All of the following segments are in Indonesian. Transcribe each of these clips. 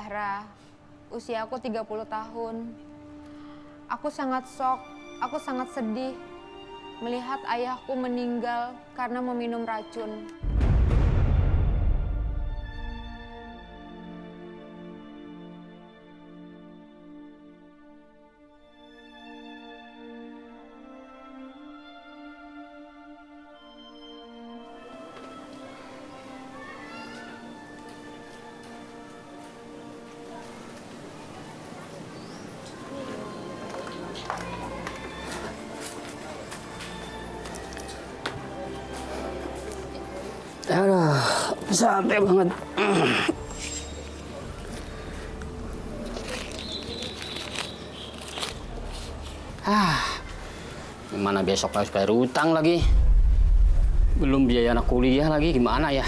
Zahra. Usia aku 30 tahun. Aku sangat shock, aku sangat sedih melihat ayahku meninggal karena meminum racun. Aduh, capek banget. Gimana besok harus bayar utang lagi? Belum biaya anak kuliah lagi, gimana ya?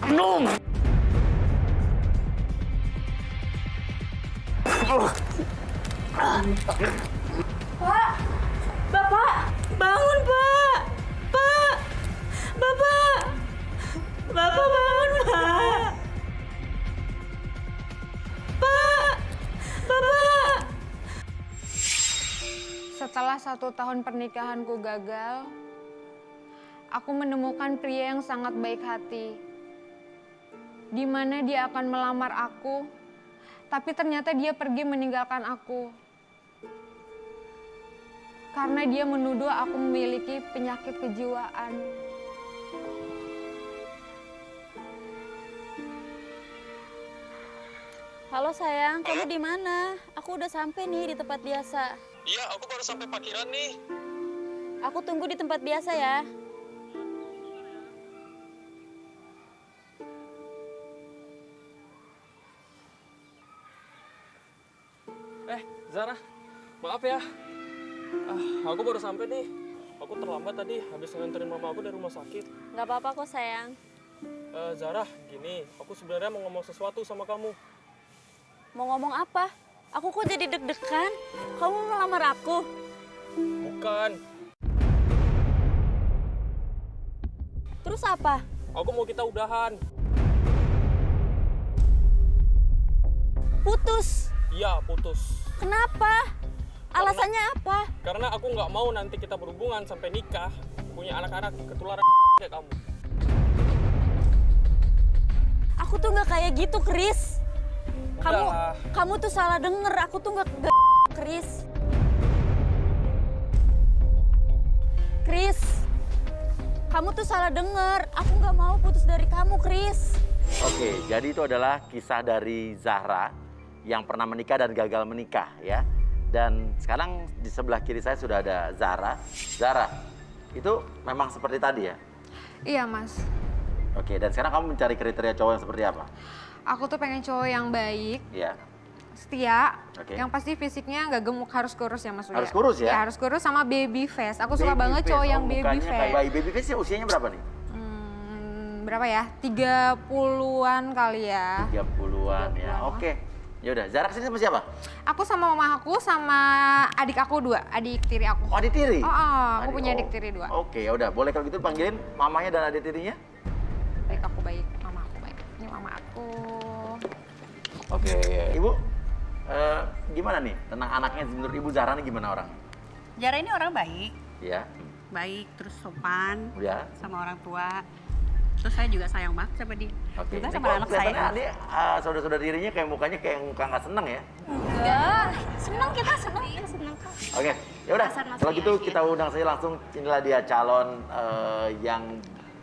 Belum. Pak! Bapak! Bangun, Pak! Pak! Bapak! Bapak bangun, Pak! Pak! Bapak! Setelah 1 tahun pernikahanku gagal, aku menemukan pria yang sangat baik hati. Di mana dia akan melamar aku, tapi ternyata dia pergi meninggalkan aku. Karena dia menuduh aku memiliki penyakit kejiwaan. Halo sayang, kamu di mana? Aku udah sampai nih di tempat biasa. Iya, aku baru sampai parkiran nih. Aku tunggu di tempat biasa ya. Zara, maaf ya. Aku baru sampai nih. Aku terlambat tadi habis nganterin mama aku dari rumah sakit. Nggak apa-apa kok sayang. Zara, gini, aku sebenarnya mau ngomong sesuatu sama kamu. Mau ngomong apa? Aku kok jadi deg-degan? Kamu melamar aku? Bukan, Terus apa? aku mau kita udahan. Putus. Iya, putus. Kenapa? Alasannya apa? Karena aku nggak mau nanti kita berhubungan sampai nikah, punya anak-anak ketularan kayak kamu. Aku tuh nggak kayak gitu, Chris. Udahlah. Kamu tuh salah denger. Aku tuh nggak Chris. Chris, kamu tuh salah denger. Aku nggak mau putus dari kamu, Chris. Oke, jadi itu adalah kisah dari Zahra yang pernah menikah dan gagal menikah ya. Dan sekarang di sebelah kiri saya sudah ada Zahra. Zahra, itu memang seperti tadi ya? Iya, Mas. Oke, dan sekarang kamu mencari kriteria cowok yang seperti apa? Aku tuh pengen cowok yang baik, Ya, setia, Oke. yang pasti fisiknya nggak gemuk, harus kurus ya Mas Uya. Harus kurus ya? Iya, harus kurus sama baby face. Aku suka baby banget face. cowok Oh, yang baby mukanya face. kayak bayi. Baby face usianya berapa nih? Berapa ya? 30-an kali ya. 30-an ya. Oke. Ya udah, Zahra kesini sama siapa? Aku sama mama aku sama adik aku 2, adik tiri aku. Oh, adik tiri? Aku punya adik tiri 2. Oke, ya udah. Boleh kalau gitu panggilin mamanya dan adik tirinya? Baik, aku baik, mama aku baik. Ini mama aku. Oke, Ibu, gimana nih tentang anaknya menurut Ibu Zahra nih gimana orang? Zahra ini orang baik, Ya, baik terus sopan ya. sama orang tua. Terus saya juga sayang banget sama dia. Oke, Juga ini sama kok anak kelihatannya saya. Ade, saudara-saudara dirinya kayak mukanya kayak muka nggak seneng ya? Enggak, senang kita senang. Iya, senang kok. Oke, ya udah. Perasaan Mas Kalau Ria gitu aja. kita undang saja langsung. Inilah dia calon yang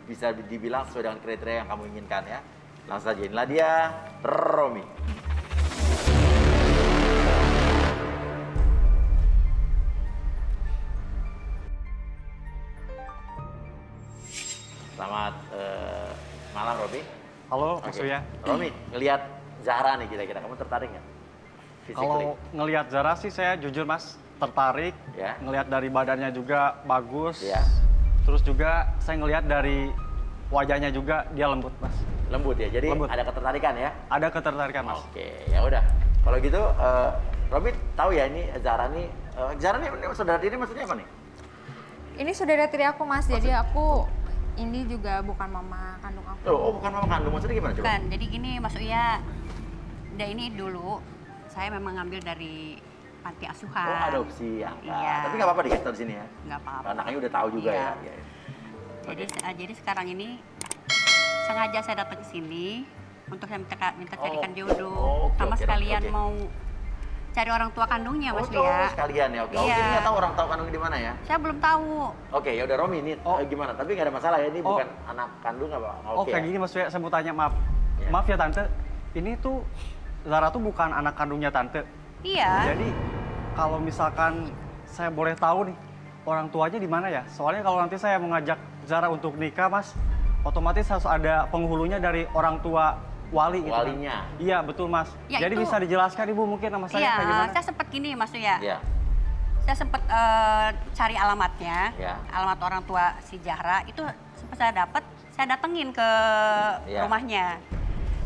bisa dibilang sesuai dengan kriteria yang kamu inginkan ya. Langsung saja, inilah dia Romi. Selamat malam, Romi. Halo, Oke. Mas Uya. Romi, ngelihat Zahra nih kira-kira, kamu tertarik nggak? Physically. Kalau ngelihat Zara sih saya jujur Mas tertarik. Ya. Ngelihat dari badannya juga bagus. Ya. Terus juga saya ngelihat dari wajahnya juga dia lembut Mas. Lembut ya. Jadi Lembut. ada ketertarikan ya. Ada ketertarikan, Mas. Oke, ya udah. Kalau gitu, Robi tahu ya ini Zara nih. Zara nih saudara tiri maksudnya apa nih? Ini saudara tiri aku Mas, jadi aku ini juga bukan mama kandung aku. Oh, bukan mama kandung, maksudnya gimana coba? Bukan, jadi gini Mas Uya. Udah ini dulu saya memang ngambil dari panti asuhan. Oh, adopsi angkat. Iya. Tapi nggak apa-apa dikasih tahu di sini ya. Nggak apa-apa. Anaknya udah tahu juga Iya. ya. Iya. Jadi sekarang ini sengaja saya datang ke sini untuk saya minta carikan jodoh. oke, Sama oke, sekalian oke. mau cari orang tua kandungnya Mas Oh, Uya. sekalian ya. Oke. Oh, Iya. jadi nggak tahu orang tahu kandungnya di mana ya? Saya belum tahu. Oke, ya udah Romi ini gimana? Tapi nggak ada masalah ya. Ini Oh. bukan anak kandung apa? Oh, kayak ya? gini Mas, saya mau tanya, maaf. Iya. Maaf ya Tante, ini tuh Zara tuh bukan anak kandungnya Tante. Iya. Jadi kalau misalkan saya boleh tahu nih, orang tuanya di mana ya? Soalnya kalau nanti saya mengajak Zara untuk nikah, Mas, otomatis harus ada penghulunya dari orang tua wali gitu. kan. Walinya. Iya, betul, Mas. Ya, Jadi itu- bisa dijelaskan Ibu mungkin sama saya Iya, kayak gimana? saya sempat gini Mas Uya. Iya. Saya sempat cari alamatnya, Ya. alamat orang tua si Zahra itu sempat saya dapat, saya datengin ke Ya. rumahnya.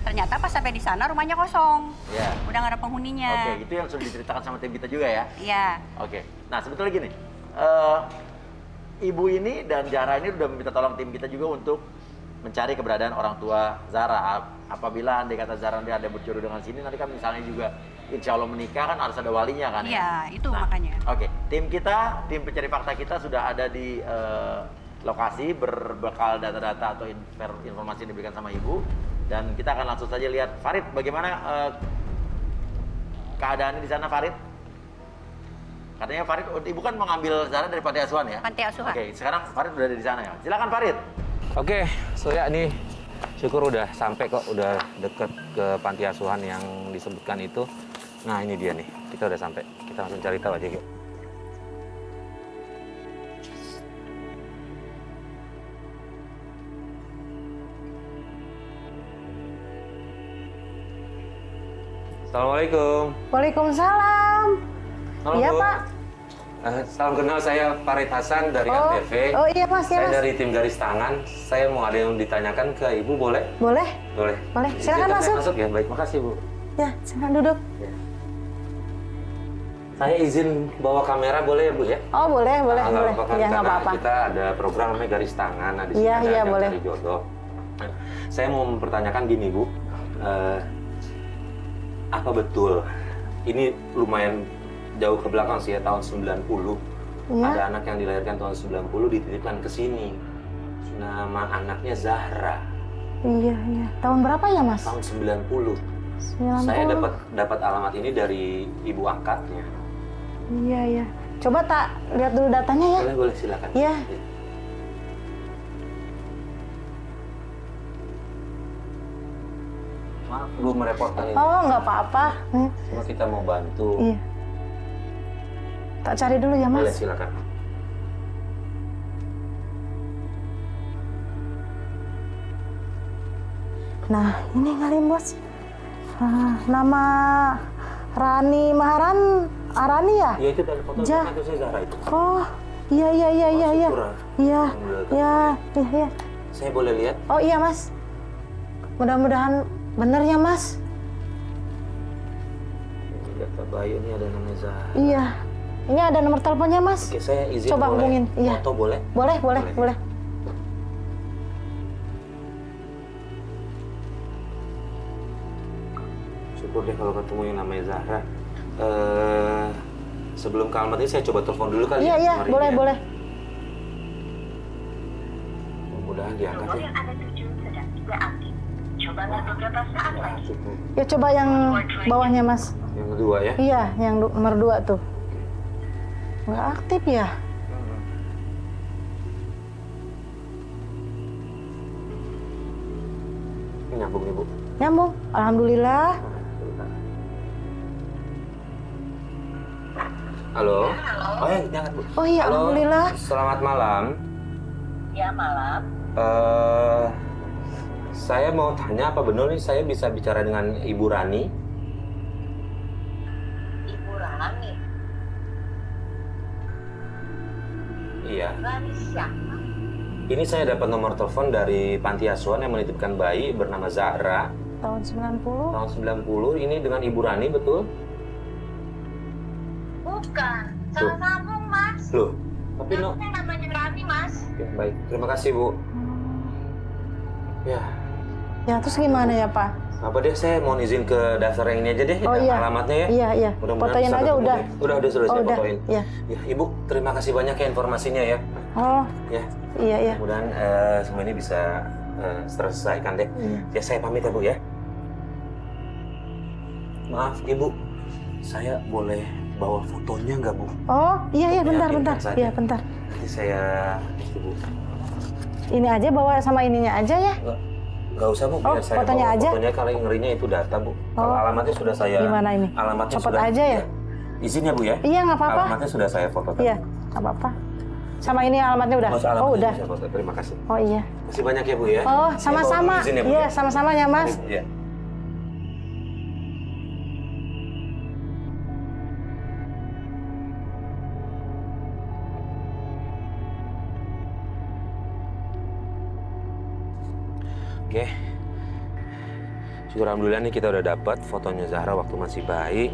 Ternyata pas sampai di sana rumahnya kosong, Iya. udah nggak ada penghuninya. Oke, itu yang sudah diceritakan sama tim kita juga ya. Iya, Oke. Nah, sebetulnya gini. Ibu ini dan Zara ini udah minta tolong tim kita juga untuk mencari keberadaan orang tua Zara. Apabila andai kata Zara nanti ada berjodoh dengan sini, nanti kan misalnya juga insya Allah menikah kan harus ada walinya kan ya? iya itu makanya. Oke, tim kita, tim pencari fakta kita sudah ada di lokasi berbekal data-data atau informasi yang diberikan sama Ibu. Dan kita akan langsung saja lihat. Farid, bagaimana keadaannya di sana, Farid? Katanya Farid, Ibu kan mengambil Zara dari panti asuhan ya? Panti asuhan. Oke, sekarang Farid udah ada di sana ya. Silakan Farid. Oke, Surya nih syukur udah sampai kok, udah deket ke panti asuhan yang disebutkan itu. Nah ini dia nih, kita udah sampai. Kita langsung cari tahu aja yuk. Assalamualaikum. Waalaikumsalam. Halo, Iya, Bu. Pak. Salam kenal, saya Farid Hasan dari Oh, ANTV. oh iya, Mas, ya, Saya Mas. dari tim garis tangan. Saya mau ada yang ditanyakan ke Ibu, boleh? Boleh? Boleh. Boleh. Silakan Izinkan saya masuk. masuk ya, baik. Makasih, Bu. Ya, silakan duduk. Saya izin bawa kamera, boleh ya, Bu ya? Oh, boleh, boleh, Nggak boleh. apa-apa kan, Iya, nggak karena apa-apa. kita ada program namanya garis tangan. Nah, di sini Iya, ada iya, ajang boleh. cari jodoh. Nah, saya mau mempertanyakan gini, Bu. Apa betul? Ini lumayan jauh ke belakang sih ya, tahun 90. Iya. Ada anak yang dilahirkan tahun 90 dititipkan ke sini. Nama anaknya Zahra. Iya, iya. Tahun berapa ya, Mas? Tahun 90. 90. Saya dapat alamat ini dari ibu angkatnya. Iya, iya. Coba tak lihat dulu datanya ya. Boleh, silakan. Iya. Maaf, Bu merepotkan ini. Oh, nggak apa-apa. Cuma kita mau bantu. Iya. Tak cari dulu ya, Boleh, Mas. silakan. Nah, ini kali, Bos. Nama Rani Maharan Arani ya? Iya, itu dari foto Ja. itu saya Zahra itu. Oh, iya, iya, iya, iya, iya. syukur, Iya, Alhamdulillah. iya, iya, iya. Saya boleh lihat? Oh iya, Mas. Mudah-mudahan bener ya, Mas. Ini data bayi ini ada namanya Zahra. Iya. Ini ada nomor teleponnya, Mas. Oke, saya izin Coba boleh hubungin. Iya. foto boleh? Boleh, boleh, boleh. Syukur deh kalau ketemu yang namanya Zahra. Sebelum ke alamat ini saya coba telepon dulu kali Iya, ya. iya, sama Rini boleh, ya. boleh. Mudah-mudahan diangkat ya. Syukur. Ya coba yang bawahnya, Mas. Yang kedua ya. Iya, yang nomor 2 tuh. Nggak aktif ya? Ini nyambung nih, Bu. Nyambung. Alhamdulillah. Halo. Oh ya, diangkat, Bu. Oh iya, Halo. alhamdulillah. Selamat malam. Ya, malam. Saya mau tanya apa benar nih saya bisa bicara dengan Ibu Rani? Ibu Rani. Iya. Rani siapa? Ini saya dapat nomor telepon dari panti asuhan yang menitipkan bayi bernama Zahra. Tahun 90? Tahun 90, ini dengan Ibu Rani, betul? Bukan, salah sambung mas. Loh, tapi no. Yang namanya Rani mas. Oke, baik. Terima kasih, Bu. Ya, Ya, terus gimana ya, Pak? apa deh, saya mau izin ke daftar yang ini aja deh, Oh iya. alamatnya ya. Iya, iya. Mudah-mudahan Fotoin bisa aja ketemu udah. deh. Udah sudah Oh, saya udah. fotoin. Iya. Ya, Ibu, terima kasih banyak ya informasinya ya. Oh, Ya, iya, iya. mudah-mudahan semua ini bisa terselesaikan deh. Iya. Ya, saya pamit ya, Bu ya. Maaf, Ibu. Saya boleh bawa fotonya nggak, Bu? Oh, iya, iya, bentar, Meyakinkan bentar. saja. Iya, bentar. Nanti saya Bu. Ini aja bawa sama ininya aja ya. Nggak usah, Bu. Oh, Biar saya fotonya bawa aja? fotonya, kalau yang ngerinya itu data, Bu. Kalau Oh. alamatnya sudah saya... Gimana ini? Alamatnya Copot sudah... aja ya? Izin ya, Bu ya? Iya, nggak apa-apa. Alamatnya sudah saya foto. Iya, nggak apa-apa. Sama ini alamatnya udah? Oh, alamatnya Oh, udah. saya foto. Terima kasih. Oh, iya. Masih banyak ya, Bu ya? Oh, Saya sama-sama. mohon izin ya, Bu, Iya, ya? sama-sama ya, Mas. Iya. Oke, syukur alhamdulillah nih kita udah dapat fotonya Zahra waktu masih bayi.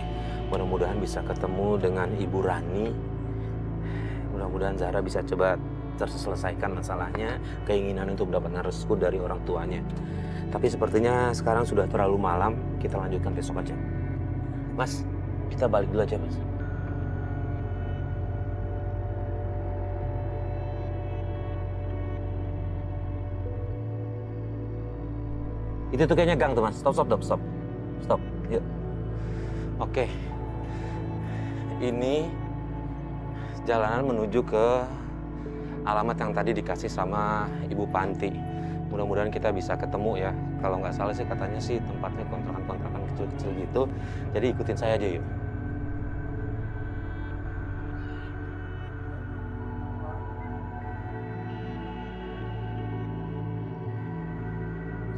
Mudah-mudahan bisa ketemu dengan Ibu Rani. Mudah-mudahan Zahra bisa coba terselesaikan masalahnya, keinginan untuk mendapatkan restu dari orang tuanya. Tapi sepertinya sekarang sudah terlalu malam, kita lanjutkan besok aja. Mas, kita balik dulu aja, Mas. Itu tuh kayaknya gang tuh, Mas. Stop. Stop. Yuk. Oke. Ini jalanan menuju ke alamat yang tadi dikasih sama Ibu Panti. Mudah-mudahan kita bisa ketemu ya. Kalau nggak salah sih katanya sih tempatnya kontrakan-kontrakan kecil-kecil gitu. Jadi ikutin saya aja yuk.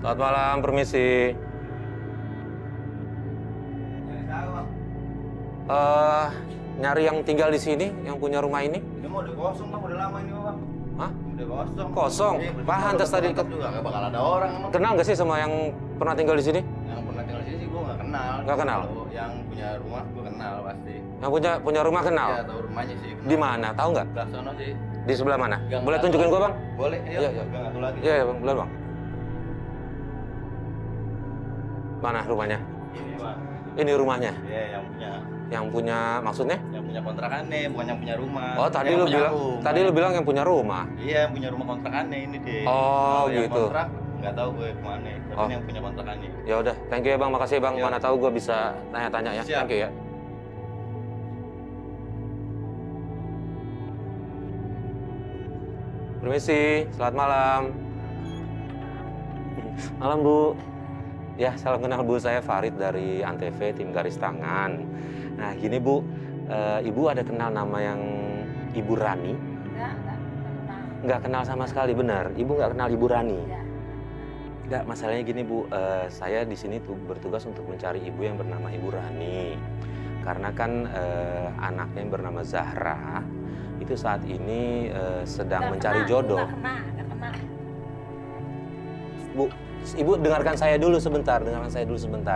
Selamat malam, permisi. Nyari yang tinggal di sini, yang punya rumah ini? Ini mau udah kosong, Bang. Udah lama ini, Bang. Hah? Udah kosong. Kosong? Iya, Pantes tadi tetap juga nggak bakal ada orang emang. Kenal nggak sih sama yang pernah tinggal di sini? Yang pernah tinggal di sini sih gue nggak kenal. Nggak kenal? Kalau yang punya rumah gue kenal pasti. Yang punya rumah kenal? Iya, tahu rumahnya sih. Di mana? Tahu nggak? Sebelah sono sih. Di sebelah mana? Gang Boleh satu tunjukin lagi. gua, Bang? Boleh, Iya, iya. iya. Gang satu lagi. Iya, Bang. Boleh, Bang. Mana rumahnya? Ini, Bang. Ini rumahnya. Iya, yang punya. Yang punya maksudnya? Yang punya kontrakannya, bukan yang punya rumah. Oh, tadi Yang lu punya bilang rumah. tadi lu bilang yang punya rumah. Iya, yang punya rumah kontrakannya ini deh. Oh, Kalau yang gitu. kontrak nggak tahu gue kemana. Tapi Oh. ini yang punya kontrakannya. Ya udah, thank you ya, Bang. Makasih, Bang. Iya. Mana tahu gua bisa tanya-tanya ya. Siap. Thank you ya. Permisi, selamat malam. Malam, Bu. Ya, salam kenal, Bu. Saya Farid dari Antv, tim garis tangan. Nah, gini, Bu. Ibu ada kenal nama yang Ibu Rani? Nggak kenal sama sekali, benar. Ibu nggak kenal Ibu Rani? Nggak, masalahnya gini, Bu. Saya di sini tuh bertugas untuk mencari ibu yang bernama Ibu Rani. Karena kan anaknya yang bernama Zahra itu saat ini sedang mencari jodoh. Bu, Ibu dengarkan saya dulu sebentar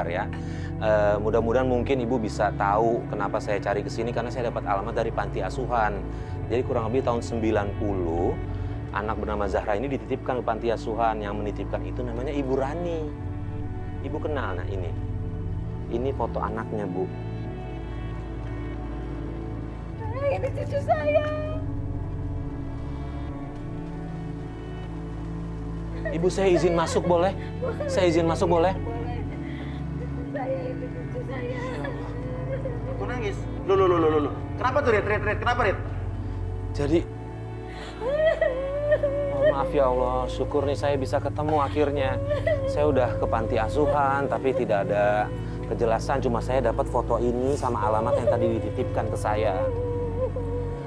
ya. Mudah-mudahan mungkin Ibu bisa tahu kenapa saya cari ke sini, karena saya dapat alamat dari panti asuhan. Jadi kurang lebih tahun 90, anak bernama Zahra ini dititipkan ke panti asuhan. Yang menitipkan itu namanya Ibu Rani. Ibu kenal, nah ini. Ini foto anaknya, Bu. Ini cucu saya. Ibu, saya izin masuk boleh? Saya izin masuk boleh? Saya itu cucu saya. Kok nangis? Loh. Kenapa tuh, Rit? Kenapa, Rit? Jadi, maaf ya Allah, syukur nih saya bisa ketemu akhirnya. Saya udah ke panti asuhan, tapi tidak ada kejelasan. Cuma saya dapat foto ini sama alamat yang tadi dititipkan ke saya.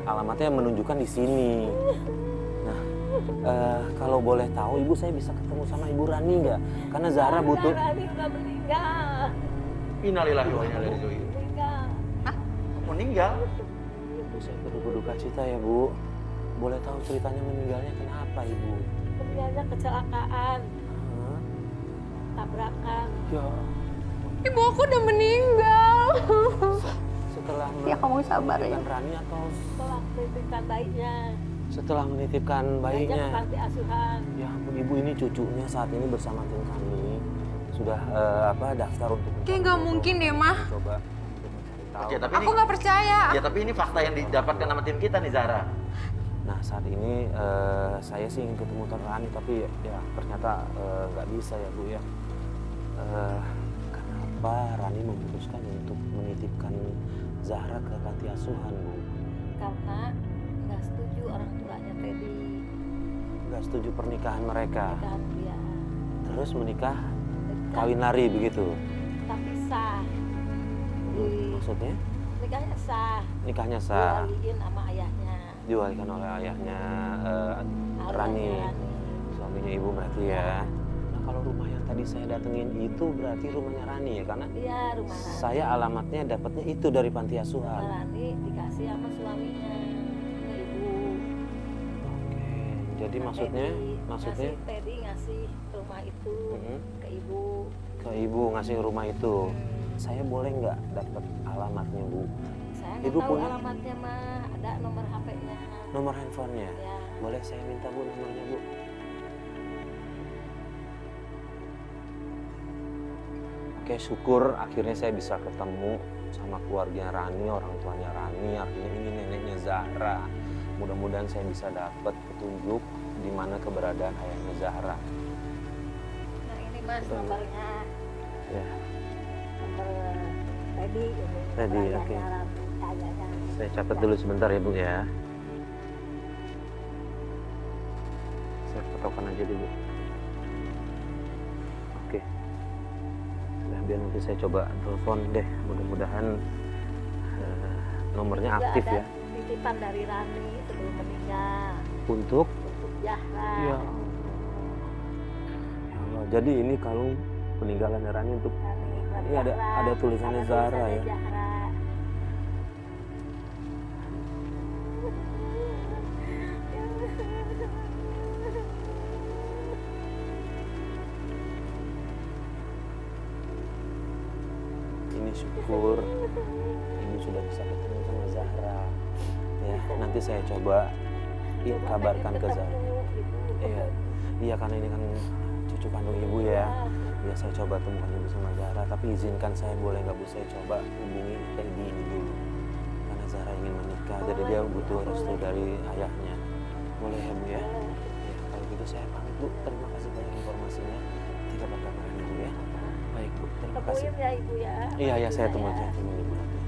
Alamatnya menunjukkan di sini. Nah, kalau boleh tahu, Ibu, saya bisa ketemu sama Ibu Rani nggak? Karena Zahra butuh... Rani udah meninggal. Innalillahi wa inna ilaihi raji'un. Meninggal. Meninggal? Bu, saya berduka cita ya, Bu. boleh tahu ceritanya meninggalnya kenapa Ibu? Meninggalnya kecelakaan, tabrakan. Ya. Ibu aku udah meninggal. Setelah Ya kamu sabar ya. menitipkan Rani atau Setelah menitipkan bayinya, setelah menitipkan bayinya? ke panti asuhan. Ya ampun Ibu, ini cucunya saat ini bersama tim kami sudah daftar untuk Kayak nggak mungkin deh, Mah. coba untuk mencari tahu. Oke, tapi Aku nggak percaya. ya tapi ini fakta yang didapatkan sama tim kita nih Zahra. Nah saat ini saya sih ingin ketemu Tante Rani tapi ya ternyata nggak bisa ya Bu ya. Kenapa Rani memutuskan untuk menitipkan Zahra ke panti asuhan Bu? Karena nggak setuju orang tuanya Teddy. Nggak setuju pernikahan mereka. Dan dia Terus menikah kawin lari begitu? tapi sah. Maksudnya? Nikahnya sah. Nikahnya sah. Diwaliin sama ayahnya. Diwalikan oleh ayahnya Rani. suaminya Ibu berarti ya. Nah kalau rumah yang tadi saya datengin itu berarti rumahnya Rani ya, karena Iya, rumah Rani. saya alamatnya dapatnya itu dari panti Rumah asuhan. Rani dikasih sama suaminya ke ibu. Oke, jadi Nah, maksudnya Teddy ngasih rumah itu ke ibu. ke Ibu ngasih rumah itu. Saya boleh nggak dapat alamatnya Bu? Saya nggak Ibu tahu punya alamatnya mah, ada nomor HP-nya. nomor handphonenya? Ya. Boleh saya minta Bu nomornya Bu? Oke, syukur akhirnya saya bisa ketemu sama keluarga Rani, orang tuanya Rani, artinya ini neneknya Zahra. Mudah-mudahan saya bisa dapat petunjuk di mana keberadaan ayahnya Zahra. Nah ini mas nomornya, Ya, nomor Teddy ini. Teddy, ayahnya oke. ayahnya. Saya catat dulu sebentar ya Bu ya. Saya fotokan aja dulu. Oke. Nah, biar nanti saya coba telepon deh. Mudah-mudahan nomornya Juga aktif ada ya. titipan dari Rani sebelum meninggal Untuk untuk Zahra. Ya. Ya Allah, jadi ini kalung peninggalan Rani untuk ini ada tulisannya Zahra ya. Zahra. Ini syukur Ibu sudah bisa ketemu sama Zahra. Ya, nanti saya coba kabarkan ke Zahra. Iya, iya karena ini kan cucu kandung Ibu ya. Ya saya coba temukan Ibu sama Zahra. Tapi izinkan saya boleh nggak Bu saya coba hubungi Teddy ini dulu. Karena Zahra ingin menikah, jadi dia butuh restu dari ayahnya. Boleh ya Bu ya? Ya kalau gitu saya pamit Bu. Terima kasih banyak informasinya. Tidak berkabaran Ibu ya. Baik Bu, terima kasih. Temuin ya ibu ya. Iya, ya saya temuin Ibu nanti.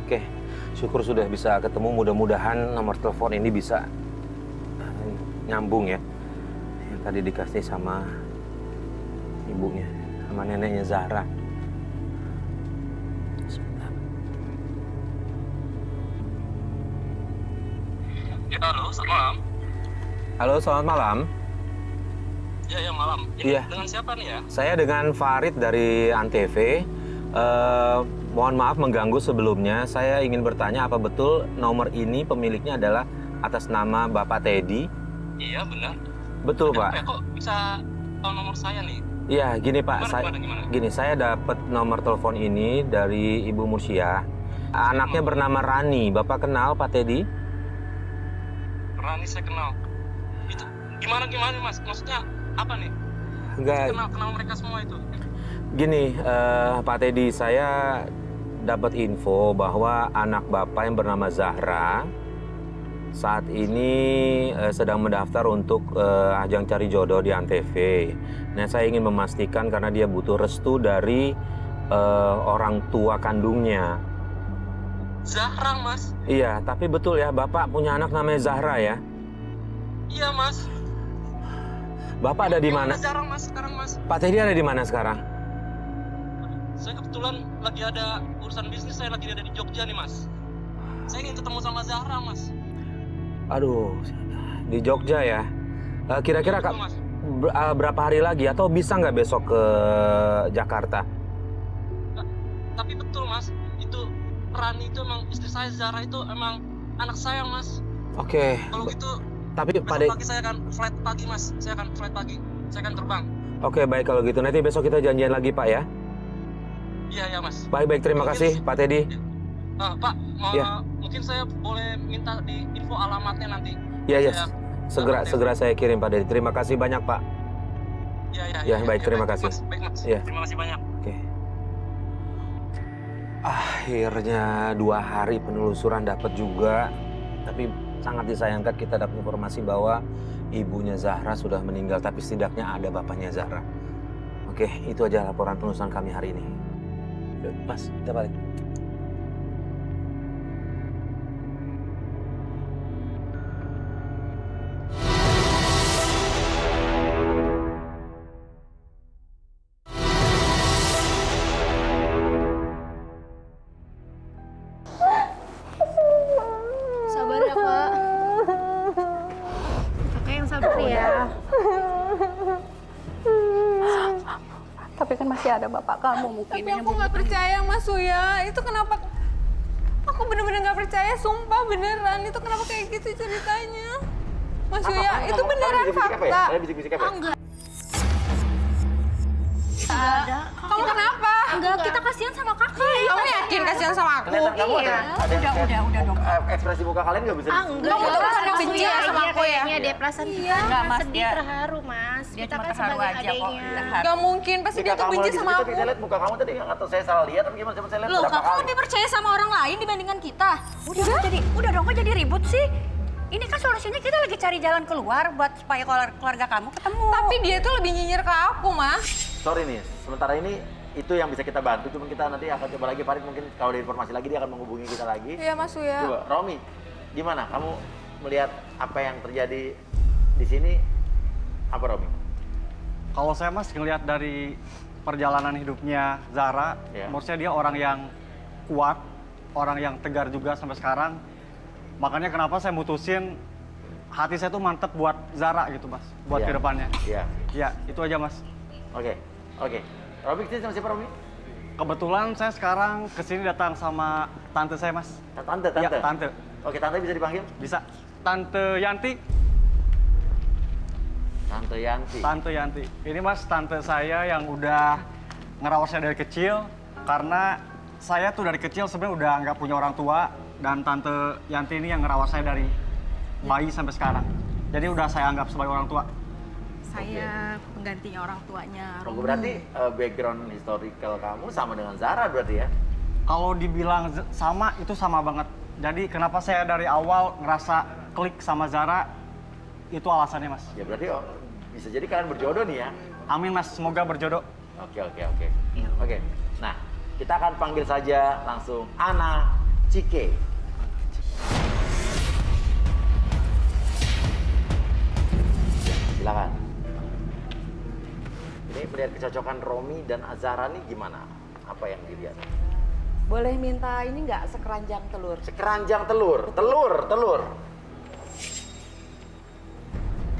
Oke, syukur sudah bisa ketemu. Mudah-mudahan nomor telepon ini bisa nyambung ya. Yang tadi dikasih sama ibunya, sama neneknya Zahra. Ya, halo, selamat malam. Halo, selamat malam. Ya, malam. Ini Iya. dengan siapa nih ya? Saya dengan Farid dari Antv. Mohon maaf mengganggu sebelumnya. Saya ingin bertanya apa betul nomor ini pemiliknya adalah atas nama Bapak Teddy? Iya, benar. Betul Pak. Kok bisa tahu nomor saya nih? Iya, gini Pak. Gimana? Gini, saya dapat nomor telepon ini dari Ibu Mursia. Anaknya bernama Rani. Bapak kenal Pak Teddy? Rani saya kenal. Itu gimana Mas? Maksudnya apa nih? Enggak. Kenal mereka semua itu. Gini, Pak Teddy, saya dapat info bahwa anak Bapak yang bernama Zahra saat ini sedang mendaftar untuk ajang cari jodoh di Antv. Nah, saya ingin memastikan karena dia butuh restu dari orang tua kandungnya. Zahra, Mas. Iya, tapi betul ya, Bapak punya anak namanya Zahra ya? Iya, Mas. Bapak ada di mana? Jarang, Mas, sekarang, Mas. Pak Teddy ada di mana sekarang? Saya kebetulan lagi ada urusan bisnis, saya lagi ada di Jogja nih, Mas. Saya ingin ketemu sama Zahra, Mas. Aduh, di Jogja ya. Kira-kira berapa hari lagi atau bisa nggak besok ke Jakarta? Tapi betul Mas, itu Rani itu emang istri saya, Zara itu emang anak saya Mas. Oke. Kalau gitu, tapi besok pagi saya akan flight pagi Mas, saya akan flight pagi, saya akan terbang. Oke, baik kalau gitu. Nanti besok kita janjian lagi Pak ya. Iya Mas. Baik, terima kasih Pak Teddy. Pak, mungkin saya boleh minta di info alamatnya nanti. Iya. Segera saya kirim Pak Teddy. Terima kasih banyak Pak. Iya. Baik, terima kasih. Baik Mas. Ya. Terima kasih banyak. Oke. Akhirnya 2 hari penelusuran dapat juga. Tapi sangat disayangkan kita dapat informasi bahwa ibunya Zahra sudah meninggal, tapi setidaknya ada bapaknya Zahra. Oke, itu aja laporan penelusuran kami hari ini. Mas, kita balik. Sabar ya, Pak. Kakak yang sabar ya. Tapi kan masih ada bapak kamu mungkin. Tapi aku nggak percaya Mas Uya. Itu kenapa? Aku bener-bener nggak percaya. Sumpah beneran. Itu kenapa kayak gitu ceritanya? Mas Uya, itu beneran fakta. Saya bisik-bisik apa? Enggak. Ada. Kamu kenapa? Enggak, kita kasihan sama kakak. Kamu yakin kasihan sama aku? Kelihatan kamu ada Udah dong. ekspresi muka kalian nggak bisa. Enggak, Kamu tuh bukan yang benci ya sama aku ya? Kayaknya dia perasaan kita Enggak, Mas, sedih, dia- terharu, Mas. Dia Kita cuma kan terharu sebagai aja kok. adiknya. Terharu. Gak mungkin, pasti dia tuh benci sama aku. Saya lihat muka kamu tadi nggak tahu saya salah lihat tapi gimana saya lihat Loh, berapa kakak kali. lebih percaya sama orang lain dibandingkan kita. Udah dong, kok jadi ribut sih? Ini kan solusinya kita lagi cari jalan keluar buat supaya keluarga kamu ketemu. Tapi dia tuh lebih nyinyir ke aku, Mas. Sorry nih, sementara ini itu yang bisa kita bantu. Cuma kita nanti akan coba lagi, Farid mungkin kalau ada informasi lagi dia akan menghubungi kita lagi. Iya, Mas Uya. Coba, Romi, gimana? Kamu melihat apa yang terjadi di sini? Apa Romi? Kalau saya mas ngelihat dari perjalanan hidupnya Zahra, Ya. menurut saya dia orang yang kuat, orang yang tegar juga sampai sekarang. Makanya kenapa saya mutusin hati saya tuh mantep buat Zahra gitu mas, buat Ya. kedepannya. Iya. Ya, itu aja mas. Oke. Romi kesini sama siapa Romi? Kebetulan saya sekarang kesini datang sama tante saya mas. Tante. Ya, tante. Oke, tante bisa dipanggil? Bisa. Tante Yanti. Tante Yanti. Tante Yanti. Ini mas tante saya yang udah ngerawat saya dari kecil. Karena saya tuh dari kecil sebenarnya udah nggak punya orang tua. Dan tante Yanti ini yang ngerawat saya dari bayi sampai sekarang. Jadi udah saya anggap sebagai orang tua. Saya penggantinya orang tuanya. Oh, berarti background historical kamu sama dengan Zahra berarti ya? Kalau dibilang sama, itu sama banget. Jadi kenapa saya dari awal ngerasa klik sama Zahra, itu alasannya mas. Ya berarti bisa jadi kalian berjodoh nih ya? Amin mas, semoga berjodoh. Oke. Oke. Nah, kita akan panggil saja langsung Ana Cike. Silakan. Ini melihat kecocokan Romi dan Zahra nih gimana? Apa yang dilihat? Boleh minta ini nggak sekeranjang telur? Sekeranjang telur.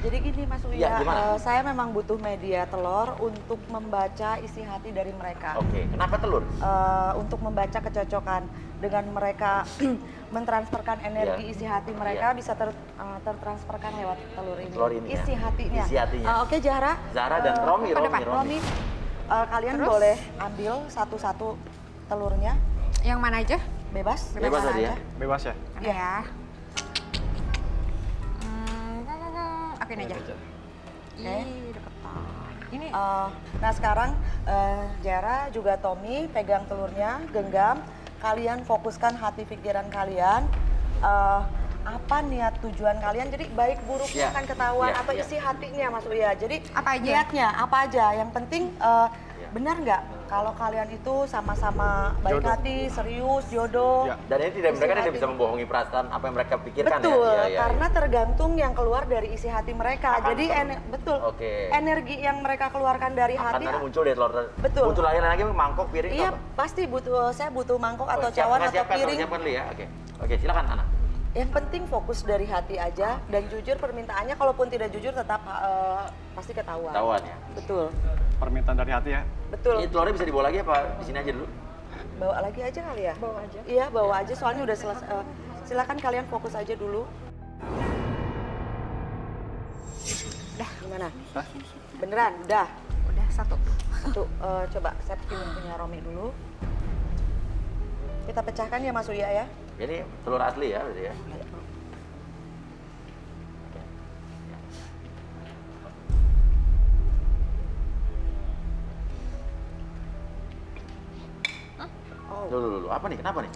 Jadi gini Mas Uya, Ya, gimana? saya memang butuh media telur untuk membaca isi hati dari mereka. Oke, kenapa telur? Untuk membaca kecocokan dengan mereka mentransferkan energi Iya. isi hati mereka bisa tertransferkan lewat telur ini. Telur ini ya? Isi hatinya. Isi hatinya. Oke Zahra. Zahra dan Romi. Romi, kalian Terus? boleh ambil satu-satu telurnya, Yang mana aja? bebas. Bebas mana aja ya? Bebas ya? Ya. Apain aja. Oke. Ih, deketan. Ini Nah sekarang Zahra juga Tommy pegang telurnya, genggam. Kalian fokuskan hati pikiran kalian. Apa niat tujuan kalian? Jadi baik buruknya Ya. akan ketahuan Ya, atau ya. isi hatinya Mas Uya. Jadi Apa aja? niatnya apa aja? Yang penting benar nggak kalau kalian itu sama-sama baik Jodoh. hati, serius, jodoh. Ya. Dan ini mereka Isi tidak hati. bisa membohongi perasaan apa yang mereka pikirkan Betul, ya? Iya. karena tergantung yang keluar dari isi hati mereka. Akan Jadi betul. Oke. Energi yang mereka keluarkan dari Akan hati. ada muncul di telur. Betul. Muncul lagi mangkok, piring Iya, apa? pasti butuh. Saya butuh mangkok atau Siap- cawan atau siapkan, piring. siapkan dulu ya. Oke, silakan Ana. Yang penting fokus dari hati aja dan jujur permintaannya. Kalaupun tidak jujur tetap pasti ketahuan. Ketahuan ya. Betul. Permintaan dari hati ya. Betul. Ini telurnya bisa dibawa lagi apa di sini aja dulu? Bawa lagi aja kali ya? Bawa aja. Iya, bawa aja soalnya udah selesai. Silakan kalian fokus aja dulu. Udah, gimana? Hah? Beneran? Udah? Udah satu. Coba set film punya Romi dulu. Kita pecahkan ya Mas Uya ya. Ini telur asli ya berarti ya? Loh, apa nih? Kenapa nih?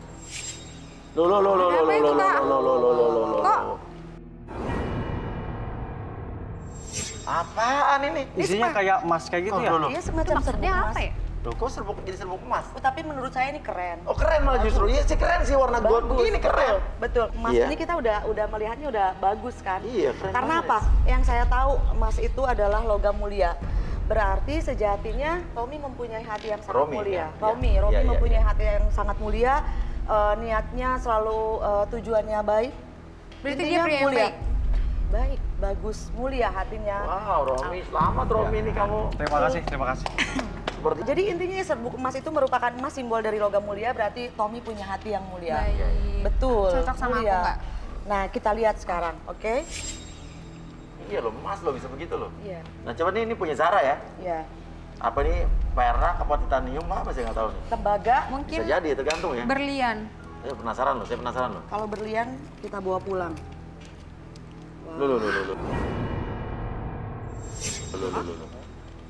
Apaan ini? Isinya kayak emas kayak gitu ya? Iya semacam serbuk emas. apa ya? Loh, kok jadi serbuk emas? Tapi menurut saya ini keren. Oh keren malah justru. Iya sih keren sih warna gold begini keren. Betul. Emas Iya. ini kita udah melihatnya udah bagus kan? Iya, keren Karena banget. apa? Yang saya tahu emas itu adalah logam mulia. Berarti sejatinya Romi mempunyai hati yang sangat Romi, mulia. ya. Romi Ya, ya, mempunyai ya. hati yang sangat mulia. Niatnya selalu tujuannya baik. Berarti Intinya dia pria yang baik? Baik, bagus, mulia hatinya. Wow, Romi, selamat Romi ini kamu. Terima kasih. Seperti Jadi intinya serbuk emas itu merupakan emas simbol dari logam mulia, berarti Tommy punya hati yang mulia. Baik. Betul. Cocok sama mulia. aku, Kak. Nah, kita lihat sekarang, oke? iya loh, emas loh bisa begitu loh. Iya. Nah coba nih ini punya Zara ya. Iya. Apa ini perak apa titanium apa saya nggak tahu nih. Tembaga, Mungkin Bisa jadi tergantung ya. berlian. Saya penasaran loh. kalau berlian kita bawa pulang. Loh.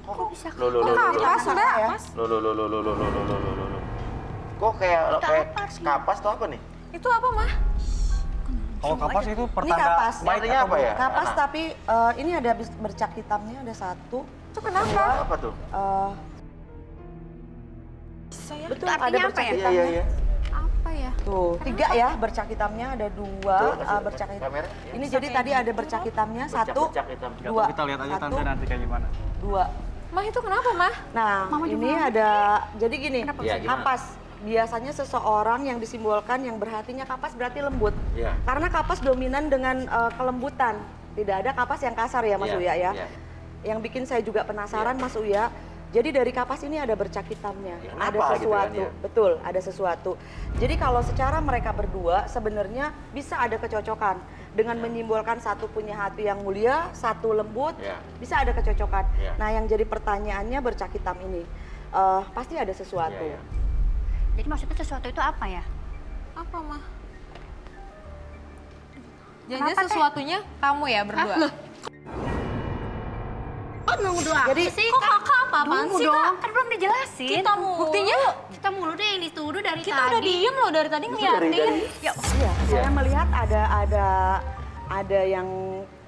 Kok bisa? Kapas, Mbak. Loh. Kok kayak kapas tuh apa nih? Itu apa, Mah? Kalau kapas itu Ini pertanda kapas. baik Artinya atau apa ya? Kapas Ana? tapi ini ada bercak hitamnya, ada satu. Itu kenapa? Apa tuh? Betul, Itu ada artinya apa bercak ya? hitamnya. Iya. Apa ya? Tuh, 3 ya bercak hitamnya, ada 2 Tuh, kasih bercak hitam. kamera. Ini jadi tadi ada bercak hitamnya, 1, Bercak hitam. 2. kita lihat aja tante nanti kayak gimana. 2. Mah itu kenapa, Mah? Nah, ini ada, jadi gini, Iya, gimana? kapas. Biasanya seseorang yang disimbolkan yang berhatinya kapas berarti lembut. Iya. Karena kapas dominan dengan kelembutan. Tidak ada kapas yang kasar ya Mas Iya, Uya ya. iya. Yang bikin saya juga penasaran Mas Uya. Jadi dari kapas ini ada bercak hitamnya. Ya, ada kenapa gitu kan, sesuatu. ya? Betul, ada sesuatu. Jadi kalau secara mereka berdua sebenarnya bisa ada kecocokan. Dengan menyimbolkan satu punya hati yang mulia, satu lembut, Iya. bisa ada kecocokan. Iya. Nah yang jadi pertanyaannya bercak hitam ini, pasti ada sesuatu. Iya. Jadi maksudnya sesuatu itu apa ya? Apa, Mah? Jangan sesuatunya kamu ya berdua. Nunggu doang. Jadi sih, Kok kakak apa-apaan nunggu sih, dong. Kak? Kan belum dijelasin. Kita mulu. Buktinya? Kita mulu deh yang dituduh dari Kita tadi. udah diem loh dari tadi ngeliatin. Ya, iya, saya melihat ada yang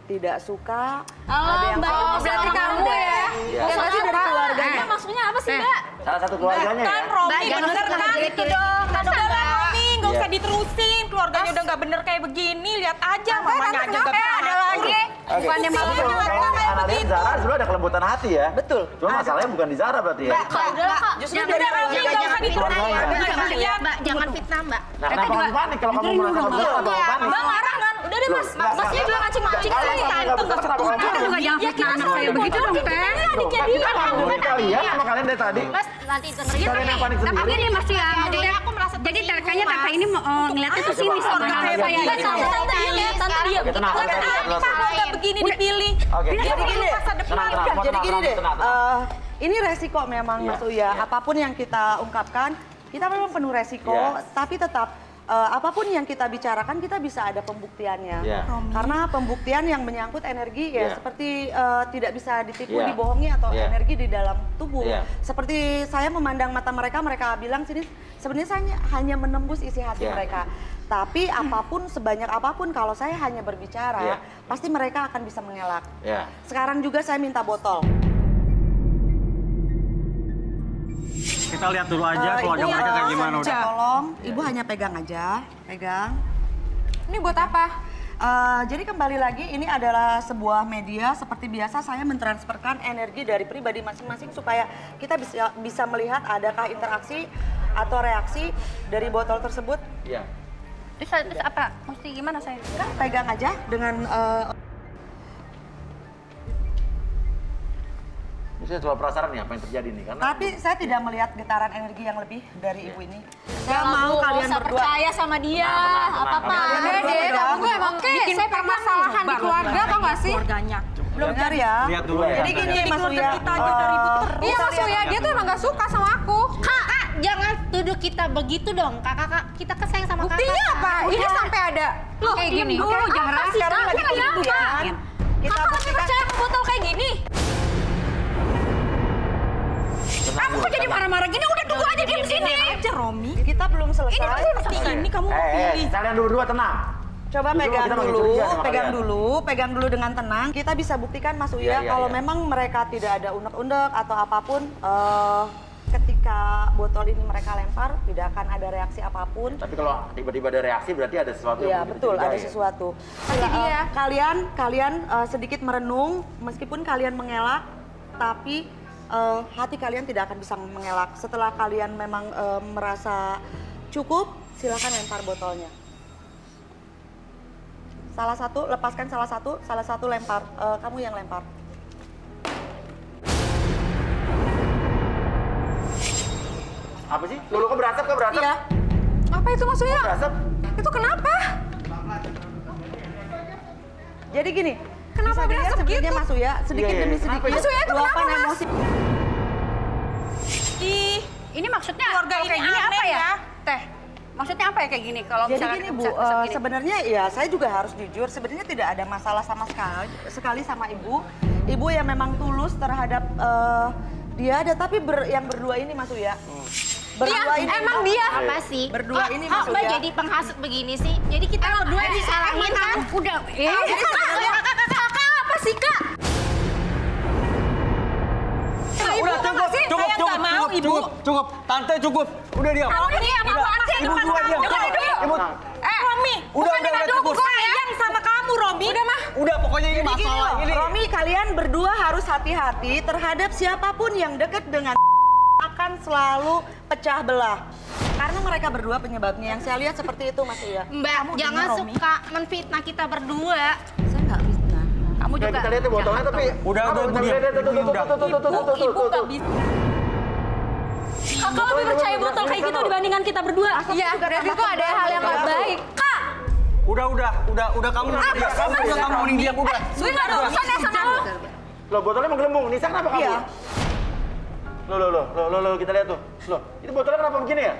tidak suka, ada yang Mbak, suka. berarti kamu ya? Iya. Yang pasti dari keluarganya. Maksudnya apa sih, Mbak? Salah satu keluarganya ya. Kan Romi Mbak, jangan bener suka kan gitu. gitu dong. Kan udah lah Romi, nggak Iya. usah diterusin. Keluarganya udah nggak bener kayak begini. Lihat aja, mamanya aja nggak bisa ada lagi. Oke. Bukannya malah Betul. Kalau Ana lihat Zara sebenarnya ada kelembutan hati ya. Betul. Cuma masalahnya bukan di Zara berarti ya. Kak, udah lah, Kak. Justru Jangan- udah Romi, jangan- nggak usah jangan diterusin. fitnah. Mbak, jangan fitnah, Mbak. Nah, kenapa kamu panik kalau kamu merasa bersalah? Kenapa kamu panik? Mbak marah kan? Udah deh Mas, Loh, Masnya juga mancing-mancing Kalau sih. kamu nggak Tante besar, nggak kenapa kamu setuju. panik? Juga jangan fitnah anak saya begitu dong, Teh. Loh, kan kita ngomongin kalian sama kalian dari tadi. Mas, nanti dengerin. Kalian yang panik Tapi sendiri. gini Mas ya, maksudnya Aku merasa jadi tersinggung, kayaknya Mas. Tante ini ngeliatnya tuh Coba, sinis Ana, orang Ana, kayak lihat kayak dulu. gitu. Tante diam ya, Tante diam. Oke, tenang, Buat tenang, apa tenang. keluarga begini dipilih? Oke. Jadi gini deh, Masa depan. Tenang, tenang. jadi gini deh, Tenang. ini resiko memang Iya, Mas Uya. iya. Apapun yang kita ungkapkan, kita memang penuh resiko, Iya. tapi tetap apapun yang kita bicarakan kita bisa ada pembuktiannya. Iya. Karena pembuktian yang menyangkut energi ya Iya. seperti tidak bisa ditipu, Iya. dibohongi atau Iya. energi di dalam tubuh. Iya. Seperti saya memandang mata mereka, mereka bilang sini sebenarnya saya hanya menembus isi hati Iya. mereka. Tapi apapun, sebanyak apapun kalau saya hanya berbicara, Iya. pasti mereka akan bisa mengelak. Ya. Sekarang juga saya minta botol. Kita lihat dulu aja keluarga Ibu, mereka kayak gimana saya minta udah. Tolong, Ibu hanya pegang aja, pegang. Ini buat apa? Jadi kembali lagi, ini adalah sebuah media. Seperti biasa saya mentransferkan energi dari pribadi masing-masing supaya kita bisa melihat adakah interaksi atau reaksi dari botol tersebut. Iya. Terus apa? Mesti gimana saya? Pegang aja dengan Ini saya coba penasaran nih apa yang terjadi nih karena tapi saya tidak melihat getaran energi yang lebih dari ibu ini. Saya Kamu mau kalian usah berdua percaya sama dia. Apa-apa. Dede, kamu tuh emang bikin permasalahan di keluarga tau gak sih? Keluarganya. belum dengar ya. Lihat dulu ya. Jadi gini Mas Uya. kita aja udah ribut terus. Iya Mas Uya, dia tuh emang gak suka sama aku. Kak, jangan tuduh kita begitu dong. Kakak, kita kesayang sama kakak. Buktinya apa? Ini sampai ada Loh, kayak gini. dulu, Zahra. Sekarang lagi Kenapa? pembuktian. Kita Kakak lebih buktikan. percaya ke botol kayak gini? Kamu kok jadi marah-marah gini? Udah tunggu aja di sini. Aja, Romi. Kita belum selesai. Ini kamu pilih. Kalian berdua tenang. Coba Dulu pegang kita bagi dulu, curiga sama pegang dulu dengan tenang. Kita bisa buktikan Mas Uya Iya, kalau iya. memang mereka tidak ada unek-unek atau apapun, ketika botol ini mereka lempar tidak akan ada reaksi apapun. Tapi kalau tiba-tiba ada reaksi berarti ada sesuatu Iya yang betul, ada dicurigai. sesuatu. Pasti dia. Kalian sedikit merenung, meskipun kalian mengelak, tapi hati kalian tidak akan bisa mengelak. Setelah kalian memang merasa cukup, silakan lempar botolnya. Salah satu, lepaskan salah satu lempar. Kamu yang lempar. Apa sih? Lu kok berasap? Iya. Apa itu Mas Uya? Berasap? Itu kenapa? Jadi gini, Kenapa bisa dilihat berasap sebenarnya gitu? Mas Uya, sedikit Iya, iya. demi Kenapa sedikit, Mas Uya itu luapan kenapa, Mas? emosi. Ih, ini maksudnya Keluarga kalau ini kayak gini aneh apa ya? ya? Teh, maksudnya apa ya kayak gini? Kalau Jadi misalkan gini Bu, gini. sebenarnya ya saya juga harus jujur, sebenarnya tidak ada masalah sama sekali sama Ibu. Ibu yang memang tulus terhadap dia ada, tapi yang berdua ini Mas Uya. Berdua ini emang dia. Apa sih? Berdua Kok- ini kok Mas Mbak Uya. jadi penghasut begini sih? Jadi kita berdua disalahin kan? Udah. Kakak apa sih Kak? Cukup. Tante cukup. Udah diam. Kamu ini apa-apaan sih? Ibu juga diam. Ibu. Romi, Udah, aku cukup. sayang sama kamu, Romi. Udah mah. Udah pokoknya ini Jadi gini masalah loh, ini. Romi, kalian berdua harus hati-hati terhadap siapapun yang dekat dengan akan selalu pecah belah. Karena mereka berdua penyebabnya. Yang saya lihat seperti itu Mas Uya. Mbak, jangan dengar, Romi? suka menfitnah kita berdua. Saya nggak bisa. Kamu Oke, juga. kita lihat tuh botolnya tapi Udah, Apa, Ibu kita diam. lihat, tuh, tuh, Ibu tuh, udah. tuh, tuh, tuh, tuh, tuh, Ibu tuh, nggak tuh. bisa. Kakak lebih percaya botol kayak gitu dibandingkan kita berdua. Iya, berarti itu ada hal yang gak baik. Kak, Udah kamu mending diam udah. gue nggak ada urusan ya sama lo. Loh, botolnya menggelembung. Nisa kenapa kamu? Iya. Loh, kita lihat tuh. Loh, itu botolnya kenapa begini ya?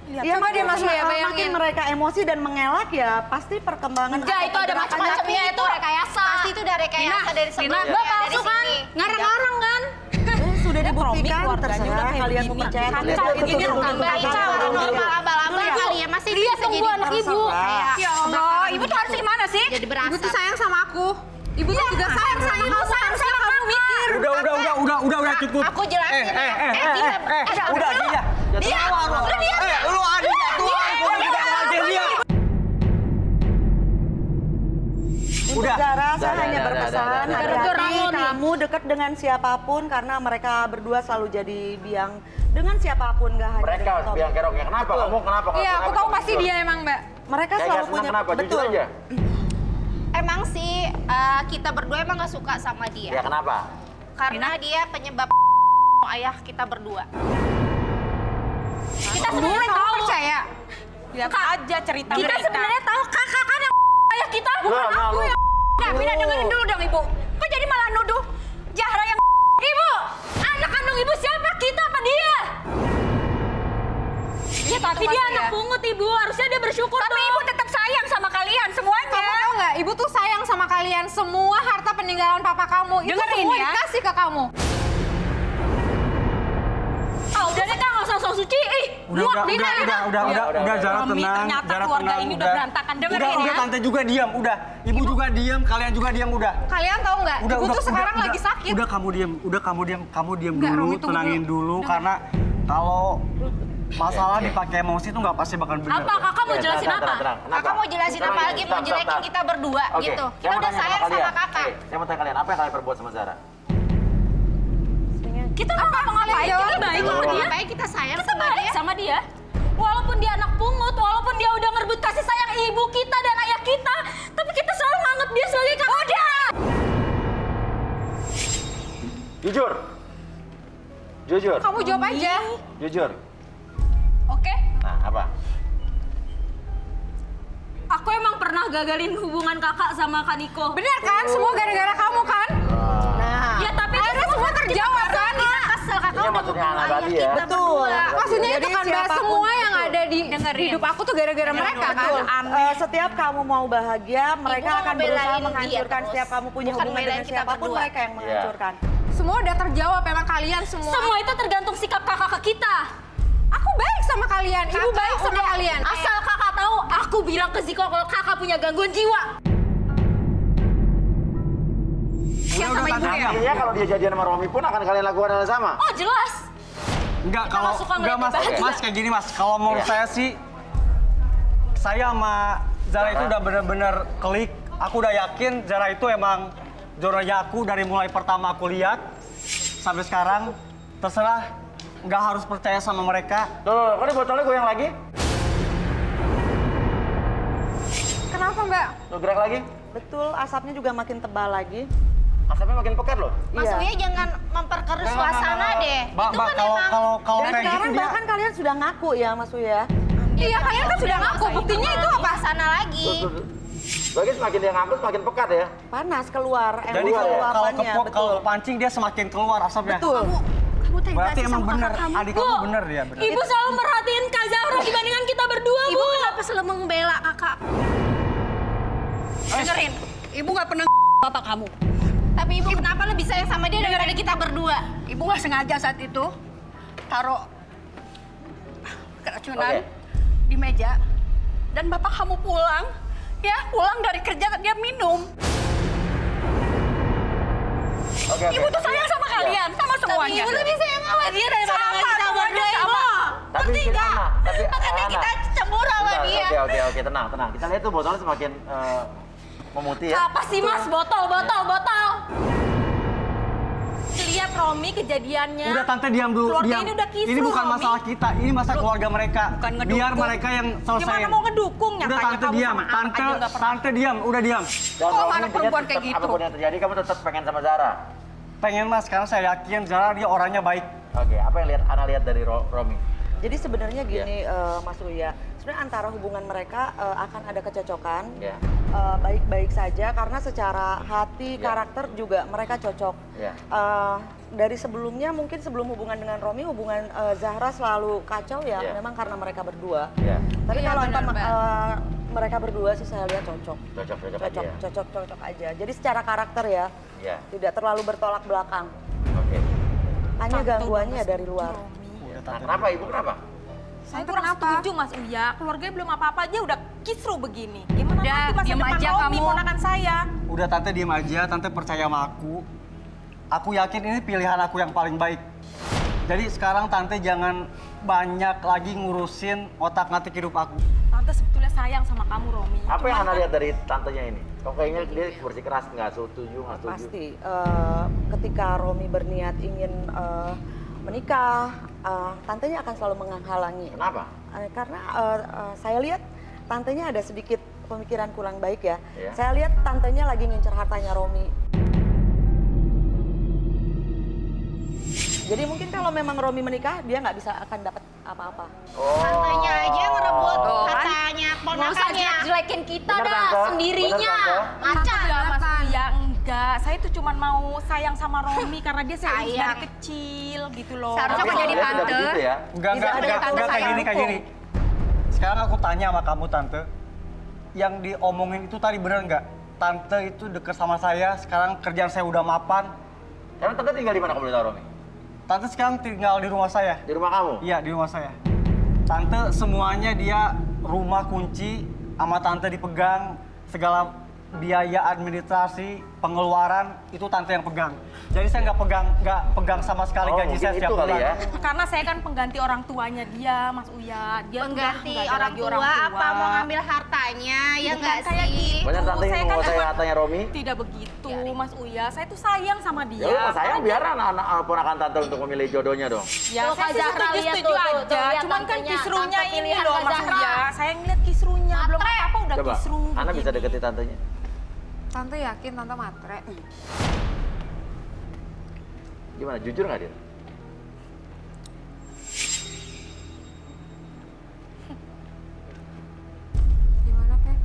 Ya, Coba deh Mas Uya bayangin. Makin mereka emosi dan mengelak ya pasti perkembangan. Enggak, atau itu ada pergerakannya macam-macamnya itu rekayasa. Pasti itu udah rekayasa dari sebelumnya. Mbak palsu dari kan? sini. Ngarang-ngarang kan? Sudah Lihat, Romi, dibuktikan, keluarganya udah terserah kayak kalian mau begini. percaya atau Kacau, tidak. ini Itu kan Mbak Ica orang normal abal-abal kali ya. Masih Lihat bisa tunggu jadi anak ibu. terserah. Ya Allah, ibu tuh harus gimana sih? jadi berasa. Ibu tuh sayang sama aku. Ibu tuh juga sayang sama kamu. Harusnya kamu mikir. Udah cukup. Aku jelasin ya. Udah dia. Dia, udah dia. Lu adiknya tuh. Untuk Zara, saya hanya Udah, berpesan udah. hati-hati kamu dekat dengan siapapun karena mereka berdua selalu jadi biang dengan siapapun gak hanya Mereka dengan Tommy. biang keroknya. Kenapa? Kamu kenapa? Iya, aku Kenapa tahu kamu pasti jujur? dia emang Mbak. Mereka Kayak selalu nggak senang punya kenapa? Jujur betul. aja. Emang sih kita berdua emang gak suka sama dia. Ya kenapa? Karena dia penyebab ayah kita berdua. Kita sebenarnya tahu. Percaya? Lihat aja cerita kita sebenarnya tahu kakak kan yang ayah kita bukan Nah, aku lu. yang. Nah, Mina dengerin dulu dong ibu. Kok jadi malah nuduh Zahra yang ibu? Anak kandung ibu siapa? Kita apa dia? Ya tapi dia pasti anak ya. pungut ibu, harusnya dia bersyukur tapi ibu tetap sayang sama kalian semuanya. Kamu tahu nggak? Ibu tuh sayang sama kalian. Semua harta peninggalan papa kamu itu Dengerin semua ya. dikasih ke kamu. Ah udah deh kak, nggak usah sok suci. Ih, muak Mina. Udah Zara Romi, tenang. ternyata Zara keluarga tenang, ini udah berantakan. Dengerin Udah ya. tante juga diam, udah. Ibu juga diam, kalian juga diam, udah. Kalian tahu nggak? Ibu tuh sekarang lagi sakit. Udah kamu diam Enggak, dulu, Romi, tunggu tenangin dulu karena kalau masalah dipakai emosi itu nggak pasti bakal benar. Apa kakak mau jelasin apa? Kakak mau jelasin apa lagi? Mau jelekin kita berdua Oke, gitu. saya Kita mau udah tanya sayang kalian. sama kakak. Saya mau tanya kalian, apa yang kalian perbuat sama Zara? Kita nggak ngapain, kita baik sama dia. Baik kita sayang Kita sama baik dia. sama dia. Walaupun dia anak pungut. semut, walaupun dia udah ngerebut kasih sayang ibu kita dan ayah kita, tapi kita selalu nganggap dia sebagai kakak. Udah! Jujur. Jujur. Kamu jawab aja. Jujur. Oke? Nah, apa? Aku emang pernah gagalin hubungan kakak sama Kak Niko. Bener kan? Semua gara-gara kamu kan? Nah, Ya tapi Akhirnya semua terjawab kan? kita kesel kakak Ini udah maksudnya ngomong anak ayah tadi ya. kita Betul. berdua. Maksudnya itu Jadi kan bahwa siapapun- semua yang ada di Dengerin. hidup aku tuh gara-gara mereka kan? Betul. Setiap kamu mau bahagia, mereka Ibu akan ngebelain berusaha dia menghancurkan. terus. Setiap kamu punya Bukan hubungan belain dengan kita siapapun, berdua. mereka yang menghancurkan. Semua udah terjawab emang kalian semua. Semua itu tergantung sikap kakak ke kita. Aku baik sama kalian, ibu Kakak baik sama udah- kalian. Asal kakak tahu, aku bilang ke Ziko kalau kakak punya gangguan jiwa. Udah, tante diam. Artinya kalau dia jadian sama Romi pun akan kalian lakukan hal yang sama. Oh jelas. Enggak, Kita kalau nggak suka enggak mas, ngeliat mas kayak gini mas. Kalau menurut Iya. saya sih, saya sama Zara itu udah bener-bener klik. Aku udah yakin Zara itu emang jodohnya aku dari mulai pertama aku lihat sampai sekarang. Terserah, nggak harus percaya sama mereka. Tuh, kok ini botolnya goyang lagi? Kenapa mbak? Tuh, gerak lagi. Betul, asapnya juga makin tebal lagi. Asapnya makin pekat loh. Mas Uya jangan memperkeruh suasana deh. Mbak, Itu Mbak, kan kalau emang kalau kalau Dan kayak gitu sekarang dia bahkan kalian sudah ngaku ya, Mas Uya. Iya kalian kan sudah ngaku, buktinya itu apa? sana lagi. Tuh, tuh, tuh. Lagi semakin dia ngangkut semakin pekat ya. Panas keluar, jadi emosi kalau luapannya, kalau pancing dia semakin keluar asapnya. Betul. Kamu tega Berarti sih emang sama bener, kakak kamu. adik kamu bener ya bener. Ibu selalu merhatiin Kak Zahra dibandingkan kita berdua, Bu. Ibu kenapa selalu membela kakak? Dengerin, ibu nggak pernah bapak kamu. Tapi ibu kenapa lebih sayang sama dia daripada kita berdua? Ibu nggak sengaja saat itu taruh keracunan Oke. di meja dan bapak kamu pulang, ya pulang dari kerja dia minum. Oke, oke. Ibu tuh sayang sama kalian, sama semuanya. Tapi ibu lebih sayang sama dia daripada Sama, kita semuanya berdua, Ibu. sama. Tapi Ngerti kita nggak? Ana, tapi Makanya Ana. kita cemburu sama Bentar, dia. Oke, tenang, tenang. Kita lihat tuh botolnya semakin memutih ya. Apa sih Mas? Botol. Lihat Romi kejadiannya. Udah tante diam dulu, Keluarga diam. ini udah kisruh, Ini bukan Romi. masalah kita, ini masalah keluarga mereka. Bukan ngedukung. Biar mereka yang selesai. Gimana mau ngedukung? Udah Nyatanya tante kamu diam, sama tante, aja nggak pernah. tante diam, udah diam. Dan Kok Romi anak intinya perempuan kayak tetap gitu? apapun yang terjadi kamu tetap pengen sama Zara. Pengen mas, karena saya yakin Zara dia orangnya baik. Oke, apa yang Ana lihat dari Romi? Jadi sebenarnya gini, Iya. Mas Uya, sebenarnya antara hubungan mereka akan ada kecocokan, Ya. baik-baik saja karena secara hati, Ya. karakter juga mereka cocok. Ya. Dari sebelumnya mungkin sebelum hubungan dengan Romi, hubungan Zahra selalu kacau ya, Ya. memang karena mereka berdua. Ya. Tapi Iya, kalau benar, emang, Mbak. mereka berdua sih saya lihat cocok. Cocok Aja. Jadi secara karakter ya, Ya. tidak terlalu bertolak belakang. Oke. Hanya gangguannya dari luar. Nah, kenapa Ibu kenapa? Saya kurang setuju Mas Uya. Keluarganya belum apa-apa aja udah kisruh begini. Gimana Udah, nanti masa diam depan aja Romi, kamu. ponakan saya? Udah tante diam aja, tante percaya sama aku. Aku yakin ini pilihan aku yang paling baik. Jadi sekarang tante jangan banyak lagi ngurusin otak-ngatik hidup aku. Tante sebetulnya sayang sama kamu, Romi. Apa yang Cuman Ana kan- lihat dari tantenya ini? Kok kayaknya dia bersikeras nggak setuju, nggak setuju? Pasti ketika Romi berniat ingin menikah, tantenya akan selalu menghalangi. Kenapa? Karena saya lihat tantenya ada sedikit pemikiran kurang baik ya. Iya. Saya lihat tantenya lagi ngincer hartanya Romi. Jadi mungkin kalau memang Romi menikah, dia nggak bisa akan dapat apa-apa. Tantenya aja ngerebut Tuh, kan? katanya Nggak usah ponakannya. Jelek-jelekin kita Bener, dah Tante. sendirinya. Bener, Tante. Ngaca Enggak, Mas kan? Uya, enggak. Saya tuh cuma mau sayang sama Romi karena dia saya urus Sayang. dari kecil gitu loh. Seharusnya Tapi kok jadi kalau dia tante. tidak begitu ya? Enggak kayak gini, kayak gini. Sekarang aku tanya sama kamu tante, yang diomongin itu tadi bener nggak? Tante itu deket sama saya, sekarang kerjaan saya udah mapan. Karena tante tinggal di mana kamu boleh tahu Romi? Tante sekarang tinggal di rumah saya. Di rumah kamu? Iya, di rumah saya. Tante semuanya dia rumah kunci, sama tante dipegang, segala biaya administrasi, pengeluaran itu tante yang pegang. Jadi saya nggak pegang sama sekali gaji saya setiap bulan. Ya. Karena saya kan pengganti orang tuanya dia, Mas Uya. Dia Pengganti tuh udah orang lagi tua, apa mau ngambil hartanya, ya Bukan nggak kayak sih? gitu. Banyak tante yang Saya kan menguasai emang hartanya Romi. Tidak begitu, Mas Uya. Saya tuh sayang sama dia. Ya udah sayang biar anak-anak ponakan tante untuk memilih jodohnya dong. Ya, Tuh, saya Kak sih Zahra, lihat setuju tuh, aja. lihat Cuman kan tantenya, kisruhnya tante ini pilihan loh, Kak Mas Zahra. Uya. Saya ngeliat kisruhnya, belum Matre. apa udah Coba, kisruh. Ana bisa begini. deketin tantenya. Tante yakin tante matre. Gimana, jujur nggak dia? Gimana teh?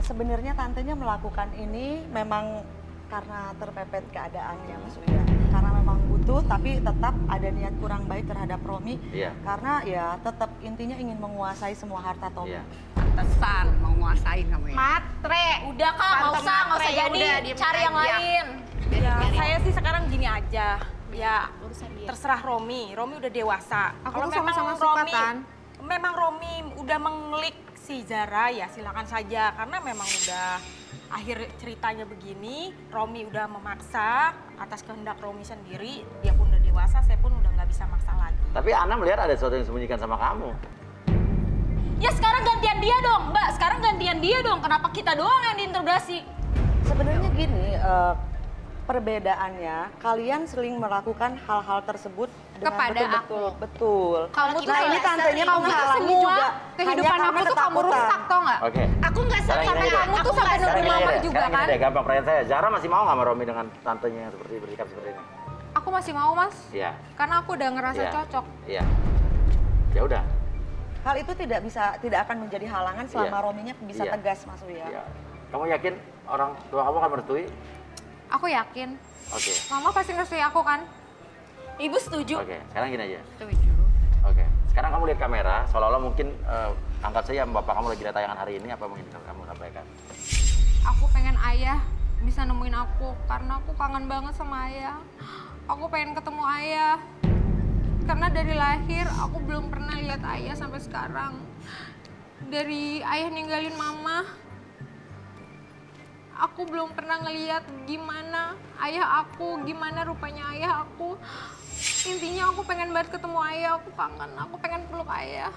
Sebenarnya tantenya melakukan ini memang karena terpepet keadaannya, Mas Uya. Karena memang butuh, tapi tetap ada niat kurang baik terhadap Romi. Iya. Karena ya tetap intinya ingin menguasai semua harta Tommy. Iya. Pantesan mau nguasain kamu ya. Matre. Udah Kak, nggak Tante usah Matre, jadi. udah, Cari diem yang aja. lain. Ya, saya sih sekarang gini aja. Ya, Urusan dia. terserah Romi. Romi udah dewasa. Aku Kalau tuh sama-sama memang suka, Romi, Tan. memang Romi udah mengelik si Zara, ya silakan saja. Karena memang udah akhir ceritanya begini, Romi udah memaksa atas kehendak Romi sendiri. Dia pun udah dewasa, saya pun udah nggak bisa maksa lagi. Tapi Ana melihat ada sesuatu yang disembunyikan sama kamu. Ya sekarang gantian dia dong, Mbak. Sekarang gantian dia dong. Kenapa kita doang yang diinterogasi? Sebenarnya gini, perbedaannya kalian sering melakukan hal-hal tersebut dengan Kepada betul-betul. Betul. Kamu tuh Nah, ini nggak tantenya sering. menghalangi Semua juga kehidupan hanya aku karena tuh kamu ketakutan. rusak, tau nggak? Oke. Aku nggak Sekarang sampai gini deh. kamu tuh aku sampai nggak nuduh Sekarang mama gini deh, juga sekarang kan? gini deh, gampang pertanyaan saya. Zara masih mau nggak sama Romi dengan tantenya yang seperti bersikap seperti ini? Aku masih mau, Mas. Iya. Karena aku udah ngerasa Iya. cocok. Iya. Ya udah. Hal itu tidak akan menjadi halangan selama Iya. Rominya bisa Iya. tegas, Mas Uya. Iya. Kamu yakin orang tua kamu akan merestui? Aku yakin. Oke. Mama pasti ngerestui aku kan? Ibu setuju. Oke. Sekarang gini aja. Setuju. Oke. Sekarang kamu lihat kamera, seolah-olah mungkin anggap saja bapak kamu lagi ada tayangan hari ini, apa yang ingin kamu sampaikan? Aku pengen ayah bisa nemuin aku karena aku kangen banget sama ayah. Aku pengen ketemu ayah. Karena dari lahir aku belum pernah lihat ayah sampai sekarang. Dari ayah ninggalin mama, aku belum pernah ngeliat gimana ayah aku, gimana rupanya ayah aku. Intinya aku pengen banget ketemu ayah, aku kangen, aku pengen peluk ayah.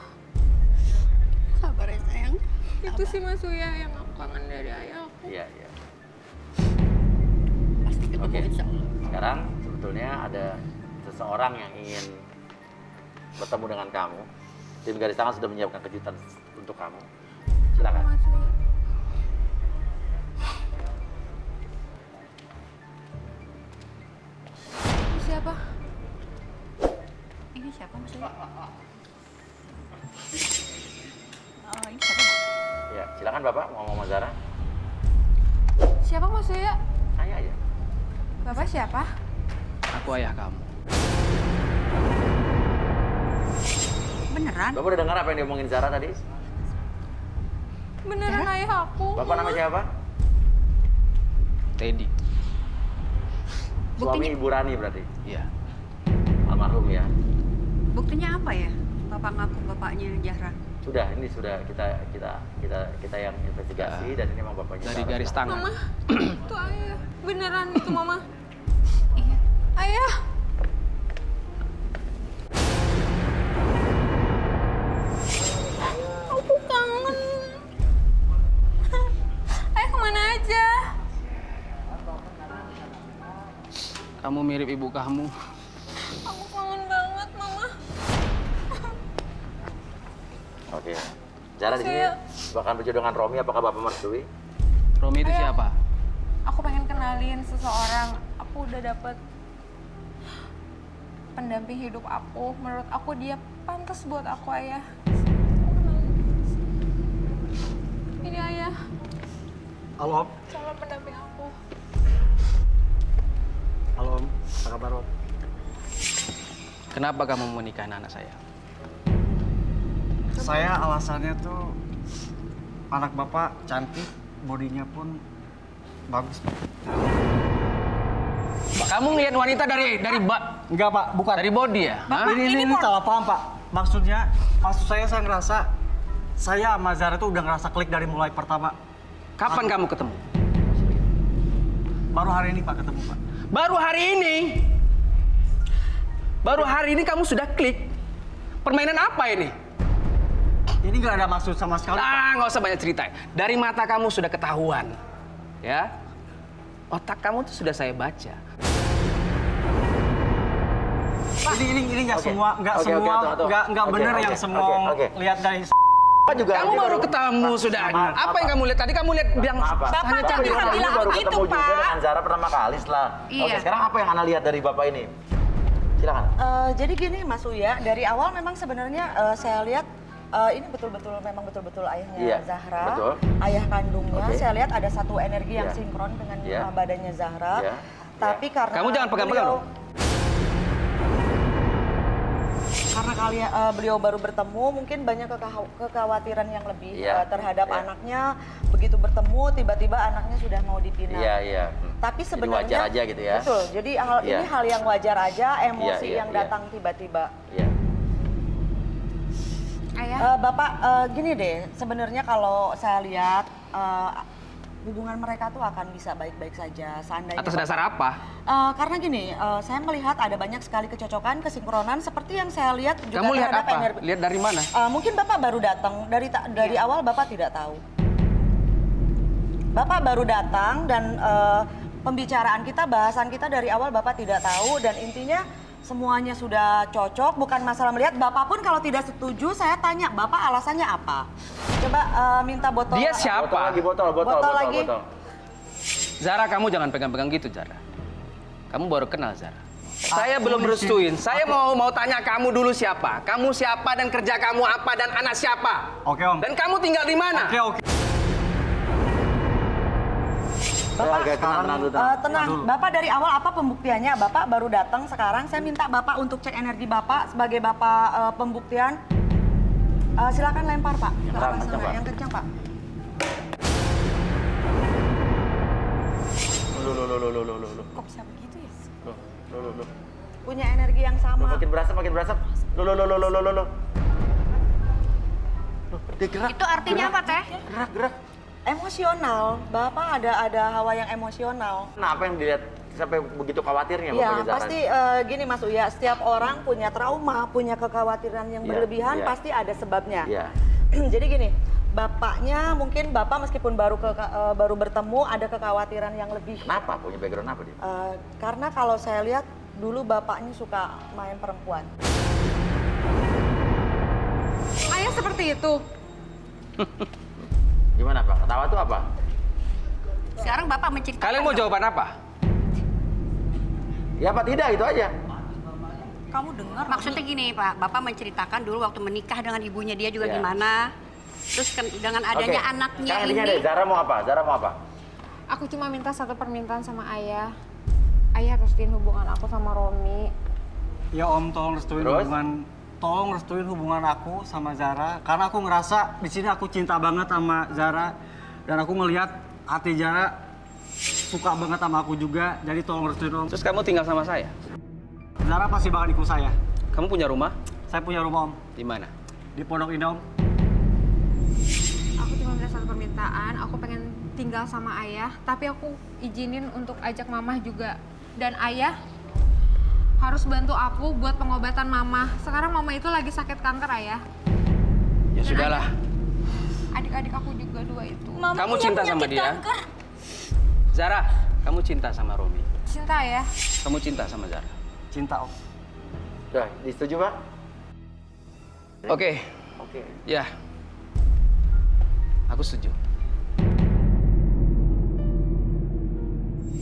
Sabar ya sayang. Itu sih Mas Uya yang aku kangen dari ayah aku. Iya, iya. Pasti ketemu Oke. insya Allah. Sekarang sebetulnya ada seseorang yang ingin bertemu dengan kamu. Tim Garis Tangan sudah menyiapkan kejutan untuk kamu. Silakan. Mas Uya. Ini siapa? Ini siapa maksudnya? Oh, ini siapa? Ya, silakan Bapak mau ngomong Zara. Siapa Mas Uya? Saya aja. Bapak siapa? Aku ayah kamu. Beneran? Bapak udah dengar apa yang diomongin Zara tadi? Beneran ayah aku. Bapak namanya siapa? Teddy. Suami Ibu Rani berarti? Iya. Almarhum ya. Buktinya apa ya? Bapak ngaku bapaknya Zahra. Sudah, ini sudah kita yang investigasi dan ini memang bapaknya. Dari Zara. garis tangan. Mama, itu ayah. Beneran itu Mama. Iya. Ayah. Aku kangen. Ayah kemana aja? Kamu mirip ibu kamu. Aku kangen banget Mama. Oke. Zara di sini bahkan berjodoh dengan Romi, apakah Bapak merestui? Romi itu Ayah. siapa? Aku pengen kenalin seseorang. Aku udah dapet pendamping hidup aku. Menurut aku dia pantas buat aku, Ayah. Ini Ayah, Halo Om. calon pendamping aku. Halo Om. Apa kabar Om? Kenapa kamu menikahi anak saya? Saya alasannya tuh anak Bapak cantik, bodinya pun bagus. Kamu ngelihat wanita dari Enggak Pak, bukan. dari body ya? Hah? Ini salah paham Pak. Maksud saya ngerasa saya sama Zara tuh udah ngerasa klik dari mulai pertama Kapan kamu ketemu? Baru hari ini Pak ketemu Pak. Baru hari ini? Baru hari ini kamu sudah klik? Permainan apa ini? Ini nggak ada maksud sama sekali. Nggak usah banyak cerita. Dari mata kamu sudah ketahuan, ya. Otak kamu tuh sudah saya baca. Ini nggak semua, nggak benar yang semua lihat dari. Juga kamu baru ketemu sudah. Apa yang kamu lihat tadi? Kamu lihat bilang Bapak kan bisa bilang baru begitu, ketemu juga Pak. dengan Zara pertama kali setelah. Iya. Oke, sekarang apa yang Ana lihat dari Bapak ini? Silakan. Jadi gini Mas Uya, dari awal memang sebenarnya saya lihat ini memang betul-betul ayahnya Zahra, betul. ayah kandungnya. Oke. Saya lihat ada satu energi yang sinkron dengan badannya Zahra. Tapi karena kamu jangan pegang-pegang dong. Karena beliau baru bertemu, mungkin banyak kekhawatiran yang lebih terhadap anaknya. Begitu bertemu, tiba-tiba anaknya sudah mau dipinang. Iya. Tapi sebenarnya jadi wajar aja gitu ya. Betul. Jadi ini hal yang wajar aja, emosi yang datang tiba-tiba. Iya. Ayah. Bapak, gini deh, sebenarnya kalau saya lihat hubungan mereka tuh akan bisa baik-baik saja seandainya. Atas dasar apa? Karena gini, saya melihat ada banyak sekali kecocokan, kesinkronan seperti yang saya lihat juga Kamu lihat terhadap apa? energi. Lihat dari mana? Mungkin Bapak baru datang, dari awal Bapak tidak tahu. Bapak baru datang dan pembicaraan kita, bahasan kita dari awal Bapak tidak tahu dan intinya semuanya sudah cocok, bukan masalah melihat. Bapak pun kalau tidak setuju, saya tanya, Bapak alasannya apa? Coba minta botol. Dia siapa? Botol lagi. Zara, kamu jangan pegang-pegang gitu, Zara. Kamu baru kenal, Zara. Saya belum restuin. Saya mau tanya kamu dulu siapa. Kamu siapa dan kerja kamu apa dan anak siapa? Oke Om. Dan kamu tinggal di mana? Oke. Bapak, tenang. Bapak dari awal apa pembuktiannya? Bapak baru datang sekarang. Saya minta Bapak untuk cek energi Bapak sebagai Bapak pembuktian. Silakan lempar Pak. Yang kencang Pak. Loh. Kok bisa begitu ya? Loh. Punya energi yang sama. Makin berasap. Loh. Dia gerak. Itu artinya apa, Teh? Gerak. Emosional. Bapak ada hawa yang emosional. Nah, apa yang dilihat sampai begitu khawatirnya Iya, Bapak Zara? pasti gini Mas Uya, setiap orang punya trauma, punya kekhawatiran yang berlebihan, pasti ada sebabnya. Jadi gini, bapaknya mungkin Bapak meskipun baru bertemu ada kekhawatiran yang lebih. Kenapa? Punya background apa dia? Karena kalau saya lihat dulu bapaknya suka main perempuan. Ayah seperti itu. Gimana Pak? Ketawa tuh apa? Sekarang Bapak menceritakan. Kalian mau jawaban apa? Ya apa tidak, itu aja. Kamu dengar? Maksudnya gini Pak, Bapak menceritakan dulu waktu menikah dengan ibunya dia juga gimana. Terus dengan adanya anaknya Sekarang ini. deh, Zara mau apa? Aku cuma minta satu permintaan sama ayah. Ayah restuin hubungan aku sama Romi. Ya Om, tolong restuin hubungan aku sama Zara. Karena aku ngerasa di sini aku cinta banget sama Zara dan aku ngelihat hati Zara suka banget sama aku juga. Jadi tolong restuin Om. Terus kamu tinggal sama saya? Zara pasti bakal ikut saya. Kamu punya rumah? Saya punya rumah Om. Di mana? Di Pondok Indah Om. Aku cuma minta satu permintaan, aku pengen tinggal sama ayah, tapi aku izinin untuk ajak mamah juga. Dan ayah harus bantu aku buat pengobatan mama. Sekarang mama itu lagi sakit kanker, ayah. Ya sudahlah. Adik-adik aku juga dua itu. Mama Kamu cinta sama dia? kanker. Zara, kamu cinta sama Romi? Cinta ya? Kamu cinta sama Zara? Cinta Om. Udah, disetujui Pak? Oke. Ya. Aku setuju.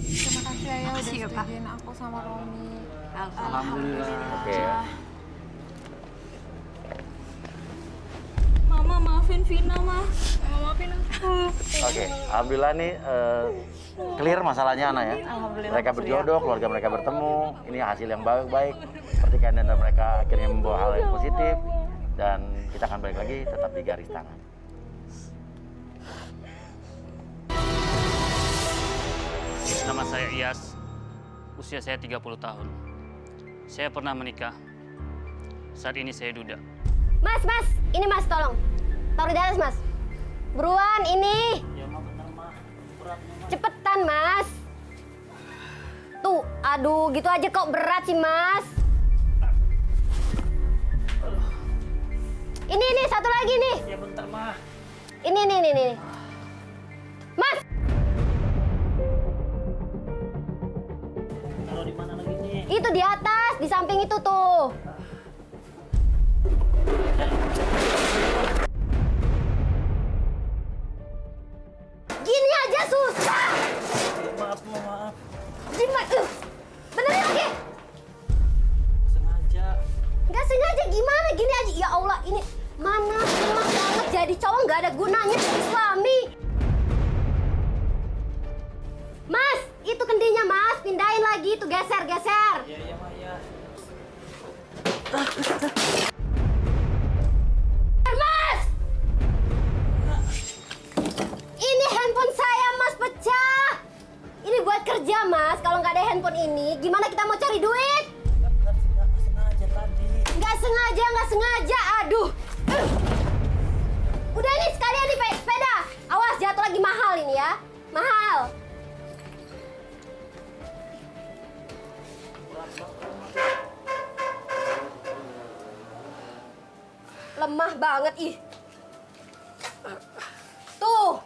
Terima kasih ayah udah ya, Pak. setujuin aku sama Romi. Alhamdulillah. Oke ya. Mama maafin Vina, Ma. Mama maafin aku. Oke, alhamdulillah nih clear masalahnya Ana ya. Alhamdulillah. Mereka berjodoh, keluarga mereka bertemu, ini hasil yang baik. Pertikaian dan mereka akhirnya membawa hal yang positif dan kita akan balik lagi tetap di garis tangan. Nama saya Iyas, usia saya 30 tahun. Saya pernah menikah. Saat ini saya duda. Mas, ini Mas, tolong. Taruh di atas, Mas. Buruan, ini. cepetan, Mas. Tuh, aduh, gitu aja kok berat sih, Mas. Ini, satu lagi nih. Ya bentar, Ma. Ini. Mas! Taruh di mana lagi nih? Itu di atas, di samping itu tuh. Gini aja susah. Maaf, maaf. Benerin lagi. Sengaja. Nggak sengaja gimana? Gini aja. Ya Allah, ini mana lemah banget jadi cowok nggak ada gunanya jadi suami. Mas, itu kendinya Mas, pindahin lagi itu geser. Iya, Ma, ya. Mas! Ini handphone saya, Mas, pecah. Ini buat kerja, Mas. Kalau nggak ada handphone ini, gimana kita mau cari duit? Nggak sengaja tadi. Nggak sengaja. Aduh. Udah ini sekalian nih sepeda. Awas jatuh lagi mahal ini ya. Mahal. Lemah banget ih. Tuh.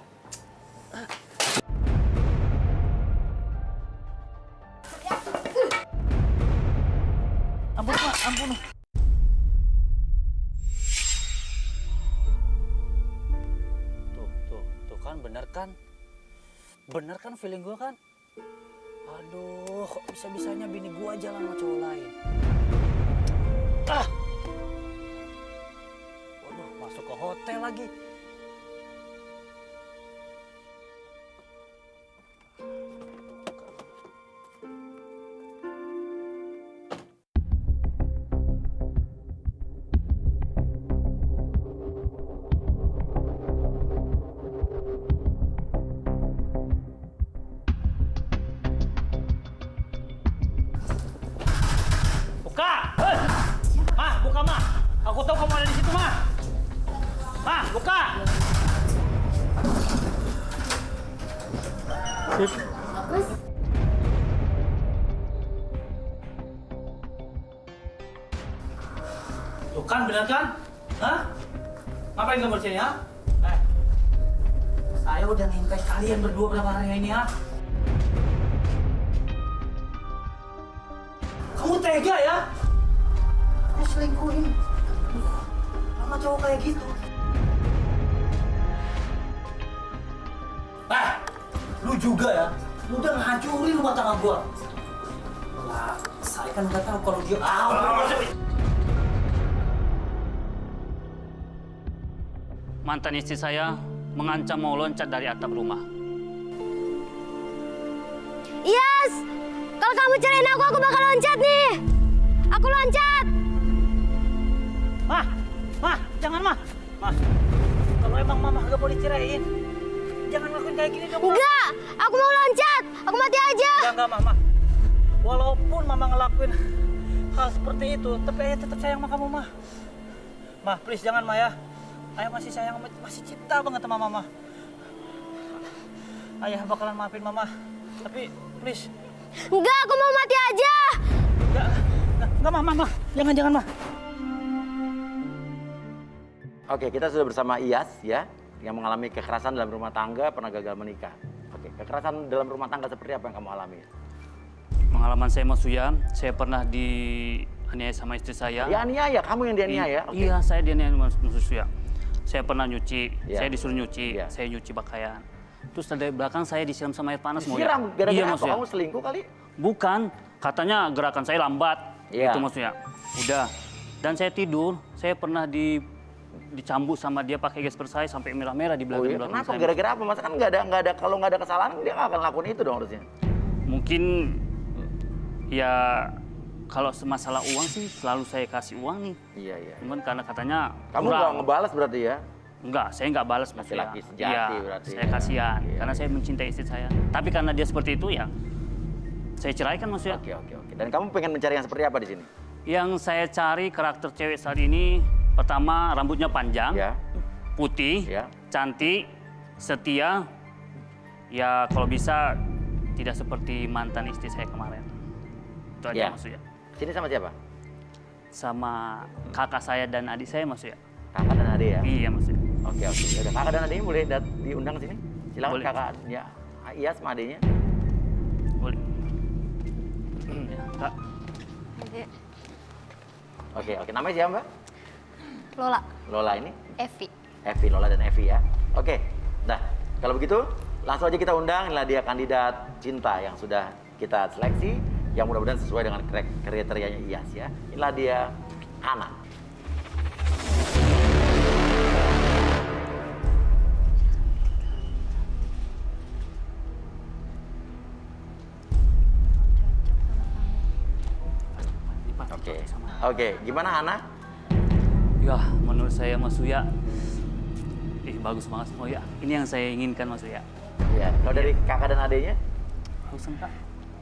Ampun, Ma, ampun. Tuh kan, bener kan feeling gua kan? Aduh, kok bisa-bisanya bini gua jalan sama cowok lain? Waduh, masuk ke hotel lagi. Aku tahu kamu ada di situ, Ma. Ma, buka. Mas. Tuh kan, benar kan? Hah? Ngapain kamu di sini, ha? Saya udah ngintai kalian berdua berapa hari ini, ha? Kamu tega ya? Kamu selingkuhin. Sama cowok kayak gitu. Lu juga ya? Lu udah ngancurin rumah tangga gua. Lah, saya kan nggak tahu kalau dia Mantan istri saya mengancam mau loncat dari atap rumah. Yes! Kalau kamu cerain aku bakal loncat nih. Aku loncat. Mah, jangan, Mah. Mah, kalau emang Mama gak boleh ceraiin, jangan ngelakuin kayak gini dong, Ma. Enggak, aku mau loncat. Aku mati aja. Enggak, Mama. Walaupun Mama ngelakuin hal seperti itu, tapi Ayah tetap sayang sama kamu, Ma. Ma, please jangan, Ma, ya. Ayah masih sayang, masih cinta banget sama Mama. Ayah bakalan maafin Mama, tapi please. Enggak, aku mau mati aja. Enggak, Ma. Jangan, Ma. Oke, kita sudah bersama Iyas ya, yang mengalami kekerasan dalam rumah tangga, pernah gagal menikah. Oke, kekerasan dalam rumah tangga seperti apa yang kamu alami? Pengalaman saya Mas Suya, saya pernah dianiaya sama istri saya. Dianiaya? Kamu yang dianiaya? Okay. Iya, saya dianiaya Mas Suya. Saya pernah nyuci, Yeah. saya disuruh nyuci, Yeah. saya nyuci pakaian. Terus dari belakang saya disiram sama air panas. Disiram? Iya, Gara-gara Mas apa? Suya. Kamu selingkuh kali? Bukan, katanya gerakan saya lambat. Iya. Itu Mas Suya. Udah. Dan saya tidur, saya pernah dicambuk sama dia pakai gesper saya sampai merah-merah di belakang. Oh iya? Kenapa? Gara-gara apa? Masa kan nggak ada kalau nggak ada kesalahan dia nggak akan lakukan itu dong harusnya. Mungkin ya kalau masalah uang sih selalu saya kasih uang nih. Iya. Cuman karena katanya Kamu nggak ngebalas berarti ya? Enggak, saya nggak balas Mas. Laki-laki sejati Iya, berarti. saya kasihan karena saya mencintai istri saya. Tapi karena dia seperti itu ya saya ceraikan Mas ya. Oke. Dan kamu pengen mencari yang seperti apa di sini? Yang saya cari karakter cewek saat ini pertama rambutnya panjang, putih, cantik, setia, Ya kalau bisa tidak seperti mantan istri saya kemarin. Itu aja Ya. Mas Uya. Sini sama siapa? Sama kakak saya dan adik saya Mas Uya. Kakak dan adik ya? Iya Mas Uya. Oke. Yaudah, kakak dan adiknya boleh diundang sini? Silakan Boleh. kakak. Ya, iya sama adiknya. Boleh. Ya, Kak. Oke. Namanya siapa, Mbak? Lola, Lola ini? Evi. Evi, Lola dan Evi ya. Oke. Nah, kalau begitu langsung aja kita undang. Inilah dia kandidat cinta yang sudah kita seleksi, yang mudah-mudahan sesuai dengan kriterianya IAS ya. Inilah dia Ana. Oke. Gimana Ana? Ya, menurut saya Mas Uya, bagus banget semua ya. Ini yang saya inginkan Mas Uya. Iya. Kalau dari kakak dan adiknya? Bagusan Kak.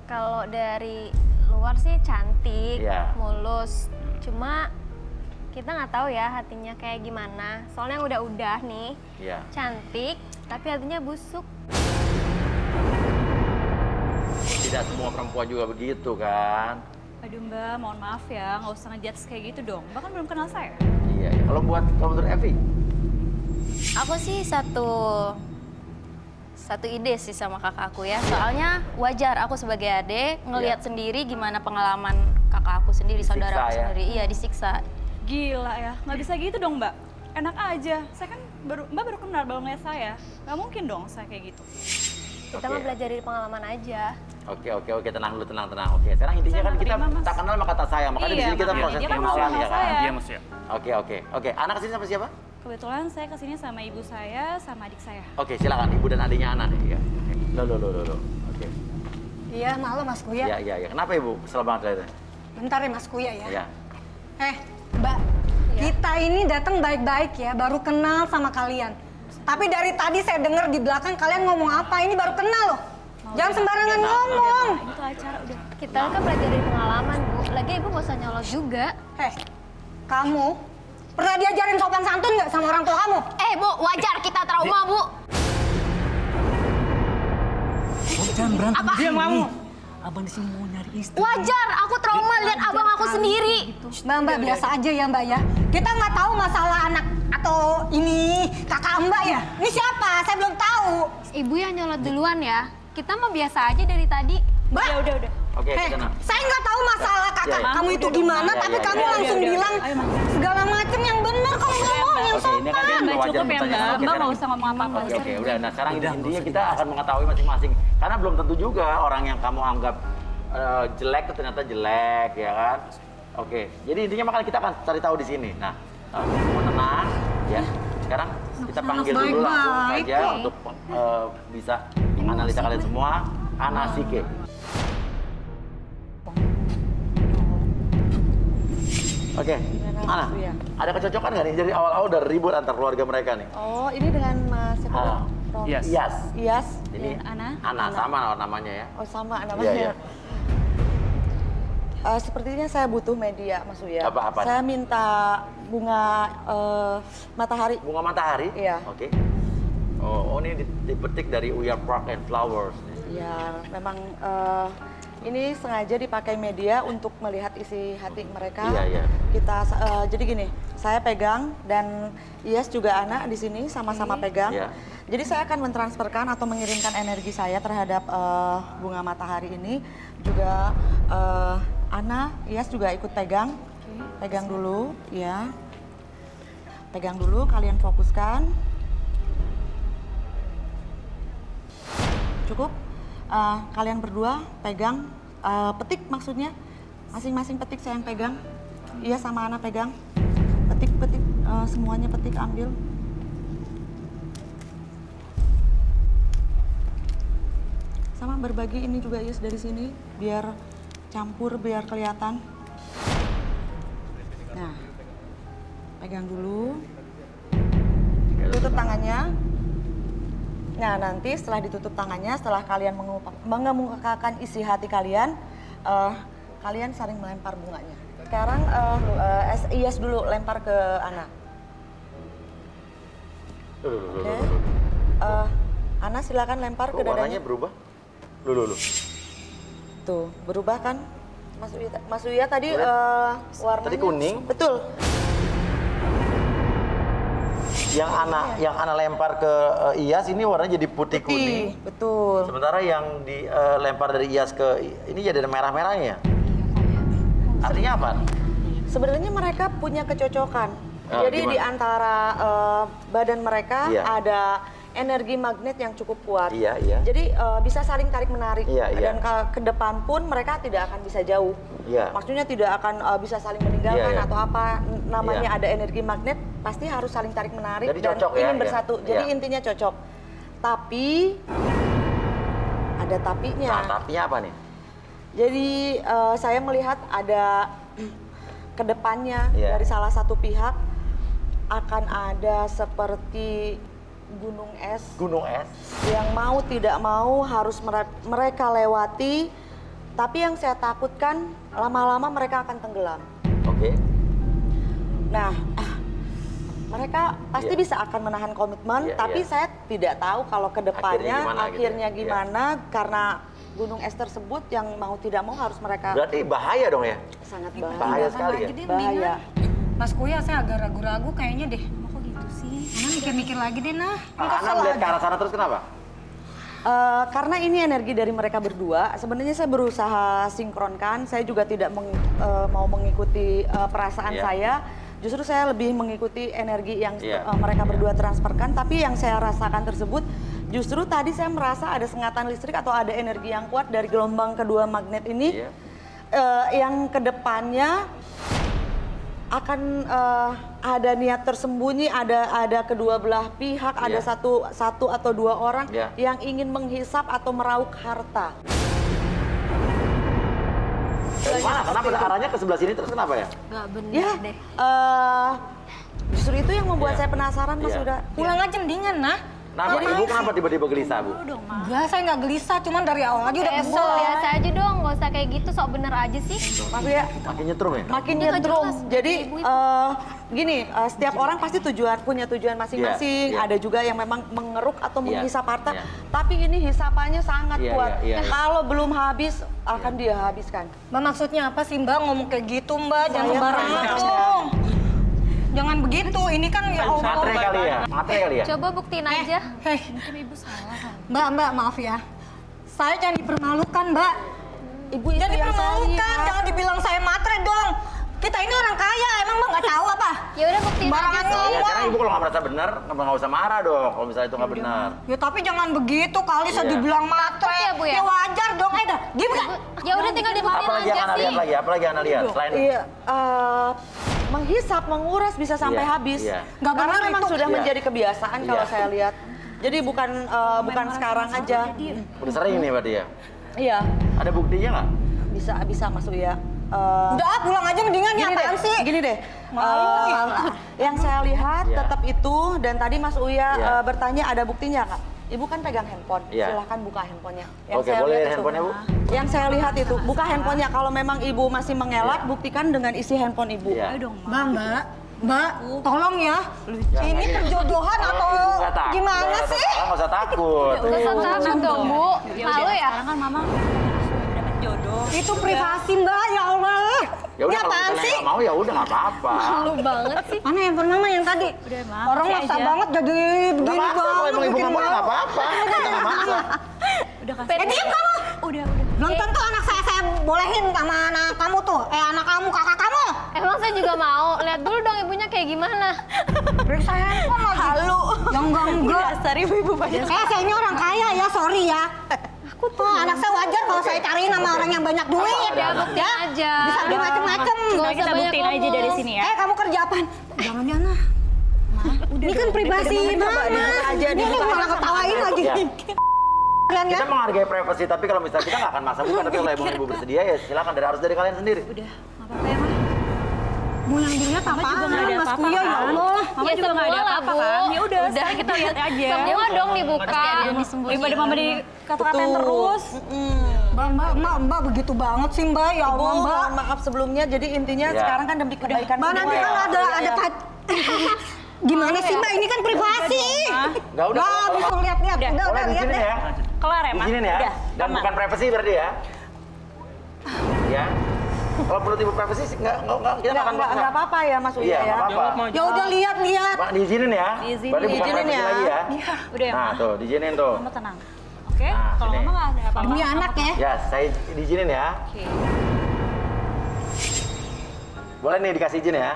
Kalau dari luar sih cantik, Iya. mulus. Cuma kita nggak tahu ya hatinya kayak gimana. Soalnya udah nih, Iya. cantik, tapi hatinya busuk. Tidak semua perempuan juga begitu kan? Aduh Mbak, mohon maaf ya, nggak usah ngejudge kayak gitu dong. Mbak kan belum kenal saya. Iya. Kalau menurut Evi? Aku sih satu ide sih sama kakak aku ya. Soalnya wajar aku sebagai adik ngelihat sendiri gimana pengalaman kakak aku sendiri, saudara aku sendiri. Iya, disiksa. Gila ya, nggak bisa gitu dong Mbak. Enak aja, saya kan Mbak baru kenal, baru ngeliat saya. Nggak mungkin dong saya kayak gitu. Kita mah belajar dari pengalaman aja. Oke, tenang dulu, tenang. Oke, sekarang intinya kan kita tak kenal maka tak sayang. Makanya di sini kita proses pengenalan ya kan? Iya Mas Uya. Oke. Anak kesini sama siapa? Kebetulan saya kesini sama ibu saya, sama adik saya. Oke, silakan ibu dan adiknya Ana nih ya. Loh. Oke. Iya, malu Mas Kuya. Iya. Kenapa ibu? Kesel banget kelihatannya. Bentar ya Mas Kuya ya. Iya. Mbak, kita ini datang baik-baik ya, baru kenal sama kalian. Tapi dari tadi saya dengar di belakang kalian ngomong apa, ini baru kenal loh. Jangan sembarangan ngomong. Itu acara udah. Kita kan belajar dari pengalaman, Bu. Lagi Ibu nggak usah nyolot juga. Kamu pernah diajarin sopan santun nggak sama orang tua kamu? Bu, wajar kita trauma, Bu. Jangan berantem. Apa? Diam kamu. Abang di sini mau nyari istri. Wajar, aku trauma lihat abang aku sendiri. Mbak, biasa aja ya Mbak ya. Kita nggak tahu masalah anak atau ini kakak Mbak ya. Ini siapa? Saya belum tahu. Ibu yang nyolot duluan ya. Kita mah biasa aja dari tadi. Mbak, udah. Oke, tenang. Saya nggak tahu masalah kakak Ya. kamu itu gimana, tapi kamu langsung bilang segala macam yang benar kamu ngomong yang Oke, ini kan Mbak, wajar cukup ya bertanya. Mbak. Oke, Mbak sekarang- nggak usah ngomong apa-apa. Oke, udah. Nah, sekarang intinya kita akan mengetahui masing-masing. Karena belum tentu juga orang yang kamu anggap jelek itu ternyata jelek, ya kan? Oke, jadi intinya makanya kita akan cari tahu di sini. Nah, semua tenang, ya. Sekarang kita panggil dulu langsung saja untuk bisa menganalisa kalian semua. Ana Sike. Oke, Ana, ada kecocokan nggak nih dari awal-awal dari ribut antar keluarga mereka nih? Oh, ini dengan Mas siapa? Iyas. Iyas. Ini Ana. Ana sama namanya ya. Oh, sama namanya. Iya. Sepertinya saya butuh media, Mas Uya. Apa? Saya minta bunga matahari. Bunga matahari? Iya. Oke. Oh, ini dipetik dari Uya Park and Flowers. Ya, memang ini sengaja dipakai media untuk melihat isi hati mereka. Iya. Kita jadi gini, saya pegang dan Iyas juga Ana di sini sama-sama pegang. Iya. Jadi saya akan mentransferkan atau mengirimkan energi saya terhadap bunga matahari ini. Juga Ana, Iyas juga ikut pegang. Pegang dulu, ya. Pegang dulu, kalian fokuskan. Cukup? Kalian berdua pegang, petik maksudnya. Masing-masing petik saya yang pegang. Iya sama Ana pegang. Petik, semuanya petik, ambil. Sama berbagi ini juga Yes dari sini, biar campur, biar kelihatan. Nah, pegang dulu. Tutup tangannya. Nah, nanti setelah ditutup tangannya, setelah kalian mengemukakan isi hati kalian, kalian saling melempar bunganya. Sekarang Iyas dulu lempar ke Ana. Oke. Ana silakan lempar Kok ke dadanya. warnanya berubah? Lu. Tuh, berubah kan? Mas Uya tadi warnanya Tadi kuning. Betul. Yang Ana lempar ke Iyas ini warnanya jadi putih kuning. Betul. Sementara yang dilempar dari Iyas ke ini jadi ada merah-merahnya. Artinya apa? Sebenarnya mereka punya kecocokan. Ah, Jadi gimana? di antara badan mereka Iya. ada energi magnet yang cukup kuat. Iya. Jadi bisa saling tarik menarik. Iya. Dan ke depan pun mereka tidak akan bisa jauh. Iya. Maksudnya tidak akan bisa saling meninggalkan Iya. atau apa namanya Iya. ada energi magnet pasti harus saling tarik menarik Jadi dan cocok ya, ingin iya. bersatu. Jadi Iya. intinya cocok. Tapi ada tapinya. Nah, tapinya apa nih? Jadi saya melihat ada kedepannya Iya. dari salah satu pihak akan ada seperti gunung es. Gunung es. Yang mau tidak mau harus mereka lewati. Tapi yang saya takutkan lama-lama mereka akan tenggelam. Oke. Nah, mereka pasti bisa akan menahan komitmen. Iya, tapi iya. saya tidak tahu kalau kedepannya Akhirnya akhirnya gimana gitu ya? gimana karena gunung es tersebut yang mau tidak mau harus mereka Berarti bahaya dong ya? sangat Bahaya sekali ya? bahaya. Mas Kuya, saya agak ragu-ragu kayaknya deh. Kok gitu sih? Ana mikir-mikir lagi deh, nah. Ana melihat ke arah sana terus kenapa? Karena ini energi dari mereka berdua, sebenarnya saya berusaha sinkronkan. Saya juga tidak mau mengikuti perasaan Iya. saya. Justru saya lebih mengikuti energi yang Iya. mereka berdua transferkan. Tapi yang saya rasakan tersebut, justru tadi saya merasa ada sengatan listrik atau ada energi yang kuat dari gelombang kedua magnet ini. Iya. Yang kedepannya akan ada niat tersembunyi, ada kedua belah pihak, ada Iya. satu atau dua orang Iya. yang ingin menghisap atau meraup harta. Dari mana? Kenapa arahnya ke sebelah sini terus kenapa ya? Gak bener Ya, deh. justru itu yang membuat Iya. saya penasaran, Mas. Iya. Udah Pulang aja mendingan, nah. Nah, Ibu kenapa tiba-tiba gelisah, Bu? Enggak, saya nggak gelisah, cuman dari awal aja udah kesel. Biasa aja dong, nggak usah kayak gitu, sok bener aja sih. Mas ya, Makin nyetrum ya? makin Iya, nggak nyetrum. jelas. Jadi Ibu itu. gini, setiap orang pasti punya tujuan masing-masing. Iya, iya. Ada juga yang memang mengeruk atau Iya, menghisap harta. iya. Tapi ini hisapannya sangat Iya, kuat. iya, iya. Kalau belum habis, akan dia habiskan. Mbak, maksudnya apa sih Mbak ngomong kayak gitu, Mbak? Jangan Saya sembarangan merasa- dong. Jangan begitu, ini kan ya Allah. Matre kali ya? Matre kali ya? Coba buktiin aja. Hei, Mbak, maaf ya. Saya jangan dipermalukan, Mbak. Ibu itu Jangan yang saya dipermalukan, lihat. jangan dibilang saya matre dong. Kita ini orang kaya, emang Mbak nggak tahu apa? Ya udah buktiin aja Sembarangan sih. Ya, ngomong. sekarang Ibu kalau nggak merasa benar, nggak usah marah dong kalau misalnya itu nggak benar. Ya tapi jangan begitu, kali saya Iya. dibilang matre. Ya, Bu, ya? Ya wajar dong, dah. Diem nggak? Ya udah tinggal dibuktiin Apalagi yang aja Ana sih. lihat lagi? Apalagi yang Ana lihat? Selain Iya, menghisap, menguras bisa sampai Iya, habis. iya. Nggak Karena benar memang itu. sudah Iya. menjadi kebiasaan kalau Iya. saya lihat. Jadi bukan sekarang aja. udah sering nih berarti ya? Iya, Ada buktinya nggak? bisa masuk ya. Udah, pulang aja mendingan ya, apaan sih? Gini deh. Malu ya. Yang saya lihat Iya. tetap itu dan tadi Mas Uya Iya. bertanya ada buktinya nggak? Ibu kan pegang handphone, Iya. silahkan buka handphonenya. Oke, boleh lihat itu. handphonenya, Bu? Yang saya lihat itu, buka handphonenya. Kalau memang Ibu masih mengelak, buktikan dengan isi handphone Ibu. Iya. Mbak, tolong ya. Ini perjodohan atau Nggak takut, gimana nggak sih? takut, nggak usah takut. Gak usah takut dong, Bu. Malu ya? Sekarang kan mama dapat jodoh. Itu privasi Mbak, ya Allah. Ya udah Ini kalau apaan misalnya sih? nggak mau ya udah nggak apa-apa. Malu banget sih. Mana handphone mama yang tadi? Udah, Ma. Orang Kasih maksa aja. banget jadi Nggak begini maksa, kalau banget. emang ibu bikin nggak mau ya malu. nggak apa-apa. Kita nggak maksa. Udah kasih. Diam kamu. Udah. Belum tentu anak saya bolehin sama anak kamu tuh. Anak kamu, kakak kamu. Emang saya juga mau. Lihat dulu dong ibunya kayak gimana. Periksa handphone lagi. Halu. Yang enggak. Dasar ibu-ibu banyak. Saya ini orang kaya ya, sorry ya. Aku tuh anak saya wajar kalau saya cariin sama orang yang banyak duit. Ya, buktiin aja. Bisa beli macem-macem. Nggak usah Kita banyak buktiin aja ngomong. dari sini ya. Kamu kerja apaan? Jangan ya, nah. Ini kan privasi Coba dibuka aja, Ini dibuka aja malah sama ketawain saya. lagi. Ya. Kalian ya? Kita menghargai privasi, tapi kalau misalnya kita nggak akan maksa bukan. Tapi kalau ibu bersedia ya silakan, harus dari kalian sendiri. Udah, nggak apa-apa ya, Ma. Mau yang dilihat apaan? juga nggak ada Mas apa-apa, Kuya, ya kan? Allah. Mama Ya, juga nggak ada semua lah, apa-apa Bu. kan? Ya udah, sekarang kita lihat aja. Semua dong dibuka. Daripada mama dikata-katain Betul. terus. Mbak begitu banget sih Mbak, ya Ibu, Allah Mbak. mohon maaf sebelumnya. Jadi intinya Ya. sekarang kan demi kebaikan Mbak nanti semua kan ya. ada Iya. Gimana sih Mbak? Ini kan privasi. Enggak udah. Nggak bisa lihat-lihat. Udah Boleh lihat di sini deh. ya. Kelar ya, Ma? Izinin ya. Udah, Dan aman. bukan privacy berarti ya. Ya. Kalau perlu timbul privacy kita nggak akan Nggak apa-apa ya Mas Uya Iya, ya. nggak apa-apa. Ya udah lihat-lihat. Pak, diizinin ya. Diizinin. Berarti bukan Diizinin privacy ya. lagi ya. Iya, udah ya, Nah, Ma. tuh diizinin tuh. Mama tenang. Oke, Nah, kalau sini. Mama nggak ada apa-apa. Demi anak ya. Ya, saya diizinin ya. Oke. Boleh nih dikasih izin ya.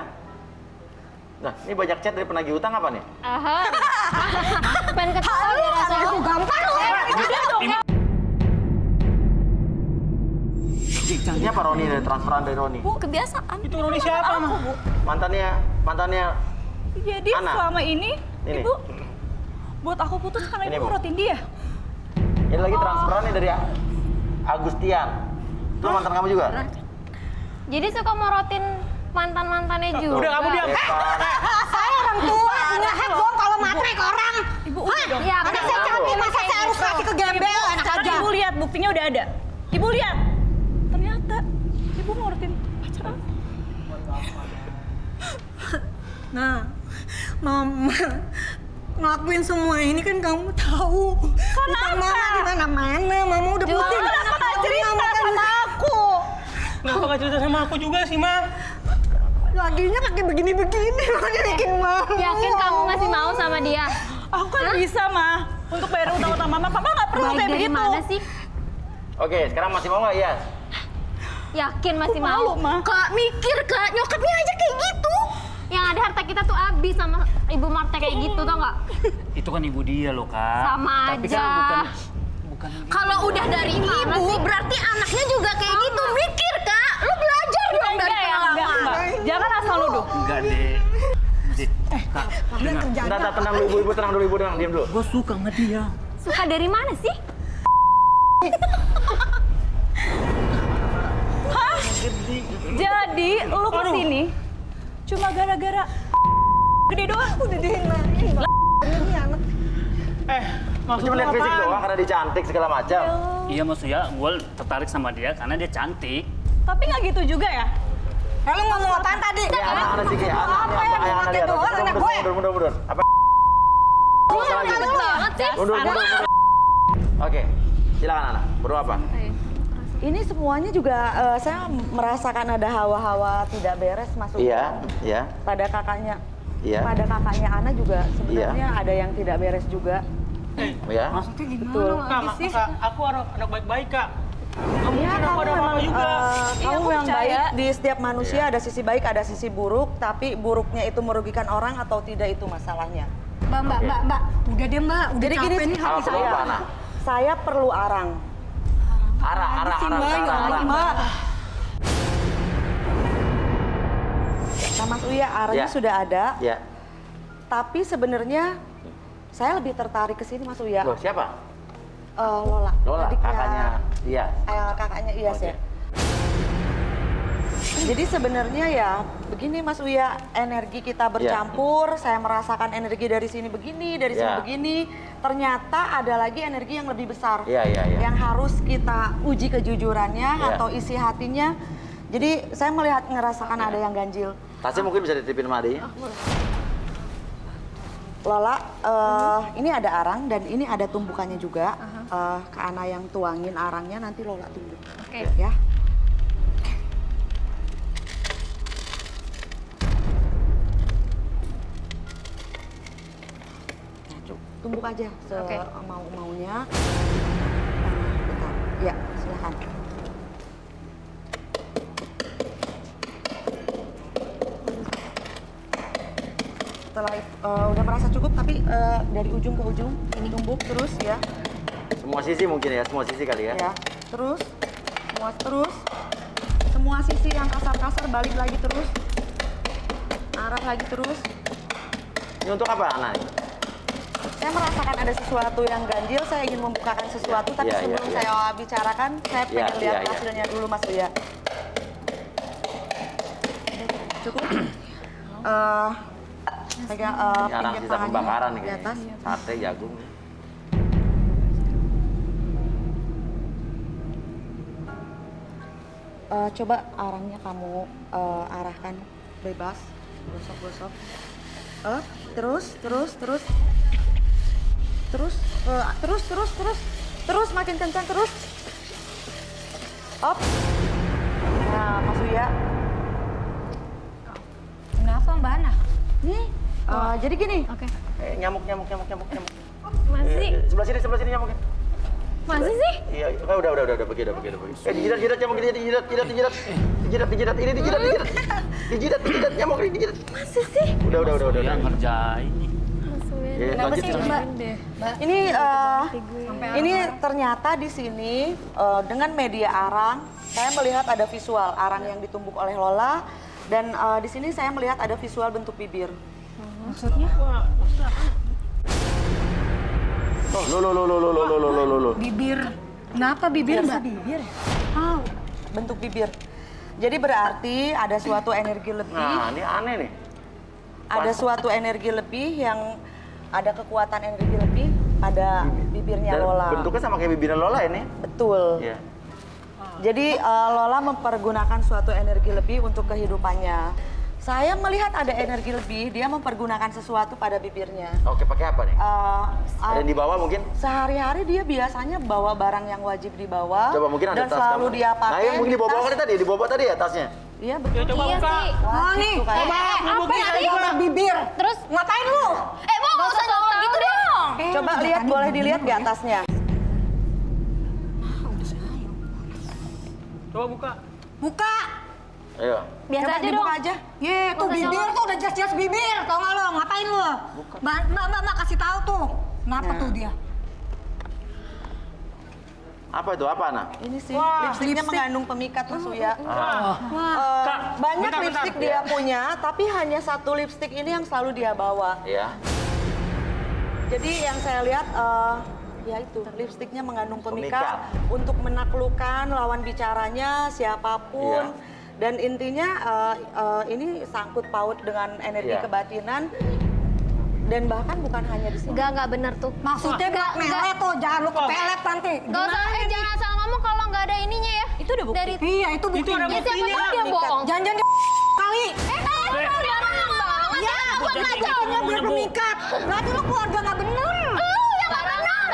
Nah, ini banyak chat dari penagih utang apa nih? Aha. Pengen ketawa dia rasanya. Aku gampang loh. Ini apa Roni dari transferan dari Roni? Bu, kebiasaan. Itu Roni siapa, Ma? Mantannya Jadi Ana. selama ini, Ini. Ibu buat aku putus karena Ini, Ibu Bu. ngorotin dia. Ini lagi transferan nih dari Agustian. Itu mantan kamu juga? Jadi suka morotin mantan-mantannya juga. Udah kamu diam. Saya orang tua, punya hak dong kalau matre ke orang. Ibu Hah? udah dong. Ya, Anak saya cantik, masa saya harus kasih ke gembel, enak Sekarang aja. Ibu lihat buktinya udah ada. Ibu lihat. Ternyata Ibu ngorotin pacar aku. Nah, Mama ngelakuin semua ini kan kamu tahu. Bukan Mama di mana-mana, Mama udah pusing. Kenapa nggak cerita sama aku? Kenapa nggak cerita sama aku juga sih, Ma? Laginya pakai begini-begini, makanya bikin malu. Yakin kamu masih mau sama dia? Aku kan bisa, Ma. Untuk bayar utang-utang Mama, Papa nggak perlu Baik kayak dari begitu. mana sih? Oke, sekarang masih mau nggak? Iya. Yakin masih Aku malu, mau? Ma. Kak, mikir Kak, nyokapnya aja kayak gitu. Yang ada harta kita tuh habis sama Ibu Marta kayak gitu, tau nggak? Itu kan ibu dia loh, Kak. Sama Tapi aja. kan bukan Kalau udah dari ibu, berarti anaknya juga kayak gitu. Mikir Kak, lu belajar dong dari Enggak ya, enggak, pengalaman. Mbak. Jangan asal nuduh. enggak, Dek. Dek, Kak, dengar. Entar, tenang dulu ibu, tenang dulu ibu, diam dulu. Gue suka sama dia. Suka dari mana sih? Hah? Jadi lu kesini cuma gara-gara gede doang? Udah dihinain. Ini anak. Maksud Cuma lu lihat fisik apaan? doang karena dia cantik segala macam. Iya, maksudnya gue tertarik sama dia karena dia cantik. Tapi nggak gitu juga ya? Lalu ngomong apaan tadi? Ya, anak sih kayak anak. Apa yang Kayak anak pakai lihat. doang anak gue? Mundur. Apa? Lu kan banget sih. Mundur. Oke, silakan Ana. Berdua apa? Ini semuanya juga saya merasakan ada hawa-hawa tidak beres masuk Iya. pada kakaknya. Iya. Pada kakaknya Ana juga sebenarnya ada yang tidak beres juga. Ya. Maksudnya Betul. Kak, masa aku anak baik-baik, Kak. Kamu Iya, kan aku ada apa juga. kamu aku yang percaya. baik. Di setiap manusia ada sisi baik, ada sisi buruk. Tapi buruknya itu merugikan orang atau tidak itu masalahnya. Mbak. Udah deh Mbak, udah Jadi capek gini, nih hati perlu saya. apa, Ana? Saya perlu arang. Arah. Mbak. Nah, Mas Uya, arangnya Ya. sudah ada. Ya. Tapi sebenarnya saya lebih tertarik ke sini, Mas Uya. Loh, siapa? Lola. Lola, Adiknya- kakaknya. Iya. kakaknya Iyas Oke. ya. Jadi sebenarnya ya begini Mas Uya, energi kita bercampur, saya merasakan energi dari sini begini, dari sini Ya. begini. Ternyata ada lagi energi yang lebih besar. Iya. Yang harus kita uji kejujurannya Ya. atau isi hatinya. Jadi saya ngerasakan ada yang ganjil. Tasnya mungkin bisa dititipin sama adiknya. Lola, ini ada arang dan ini ada tumbukannya juga. Ke Ana yang tuangin arangnya, nanti Lola tumbuk. Oke. Ya. Tumbuk aja semau-maunya. Bentar. Ya, silakan. Setelah udah merasa cukup, tapi dari ujung ke ujung ini tumbuk terus ya. Semua sisi mungkin ya, semua sisi kali ya. Ya, terus, semua sisi yang kasar-kasar balik lagi terus, arah lagi terus. Ini untuk apa, Ana? Saya merasakan ada sesuatu yang ganjil, saya ingin membukakan sesuatu, tapi Iya, sebelum iya. saya bicarakan, saya Iya, pengen lihat iya. hasilnya dulu, Mas Uya. Cukup? Pegang Sekarang pinggir sisa tangannya pembakaran nih di kayaknya. atas. Sate, jagung. Coba arangnya kamu arahkan bebas, gosok-gosok. Terus makin kencang terus. Up. Nah, Mas Uya. Kenapa Mbak Ana? Nih, jadi gini. Oke. Nyamuk. Masih? Sebelah sini nyamuknya. Masih sih? Iya, udah pergi. Dijidat nyamuk ini, dijidat. Ini dijidat nyamuk ini dijidat. Masih sih? Udah. Ya ngerjain nih. Kenapa sih Mbak? Ini ternyata di sini dengan media arang, saya melihat ada visual arang yang ditumbuk oleh Lola, dan di sini saya melihat ada visual bentuk bibir. Maksudnya? Loh. Bibir. Kenapa bibir, Mbak? Bibir ya? Bentuk bibir. Jadi berarti ada suatu energi lebih. Nah, ini aneh nih. Ada suatu energi lebih yang ada kekuatan energi lebih pada bibirnya Lola. Bentuknya sama kayak bibirnya Lola ini. Betul. Iya. Jadi Lola mempergunakan suatu energi lebih untuk kehidupannya. Saya melihat ada energi lebih, dia mempergunakan sesuatu pada bibirnya. Oke, pakai apa nih? Ada yang dibawa mungkin? Sehari-hari dia biasanya bawa barang yang wajib dibawa. Coba mungkin ada dan tas selalu kamu. dia pakai. Nah, yang mungkin dibawa tadi ya tasnya. Iya betul. Coba buka. Wah, nih. gitu kayak. Apa tadi? Bibir. Terus ngapain lu? Bu, nggak usah ngomong gitu dong. Coba lihat, boleh dilihat nggak tasnya? Coba buka. Buka. Ayo. Biasa Coba aja dibuka dong. aja. Ye, tuh bibir tuh udah jelas-jelas bibir. Tau nggak lo? Ngapain lo? Mbak kasih tahu tuh. Kenapa tuh dia? Apa itu? Apa, Ana? Ini sih, lipstiknya mengandung pemikat Mas Uya. Banyak lipstik dia punya, tapi hanya satu lipstik ini yang selalu dia bawa. Iya. Jadi yang saya lihat, ya itu, lipstiknya mengandung pemikat untuk menaklukkan lawan bicaranya, siapapun. Iya. Dan intinya ini sangkut paut dengan energi kebatinan. Dan bahkan bukan hanya di sini. Enggak benar tuh. Maksudnya buat melet tuh, jangan lu kepelet nanti. Gak usah, jangan asal ngomong kalau nggak ada ininya ya. Itu udah bukti. Iya, itu bukti. Itu ada Ya siapa buktinya. tahu dia bohong. Jangan kali. Dia bohong banget. Ya, buat ngajarnya biar pemikat. Berarti lu keluarga nggak bener. Yang nggak benar.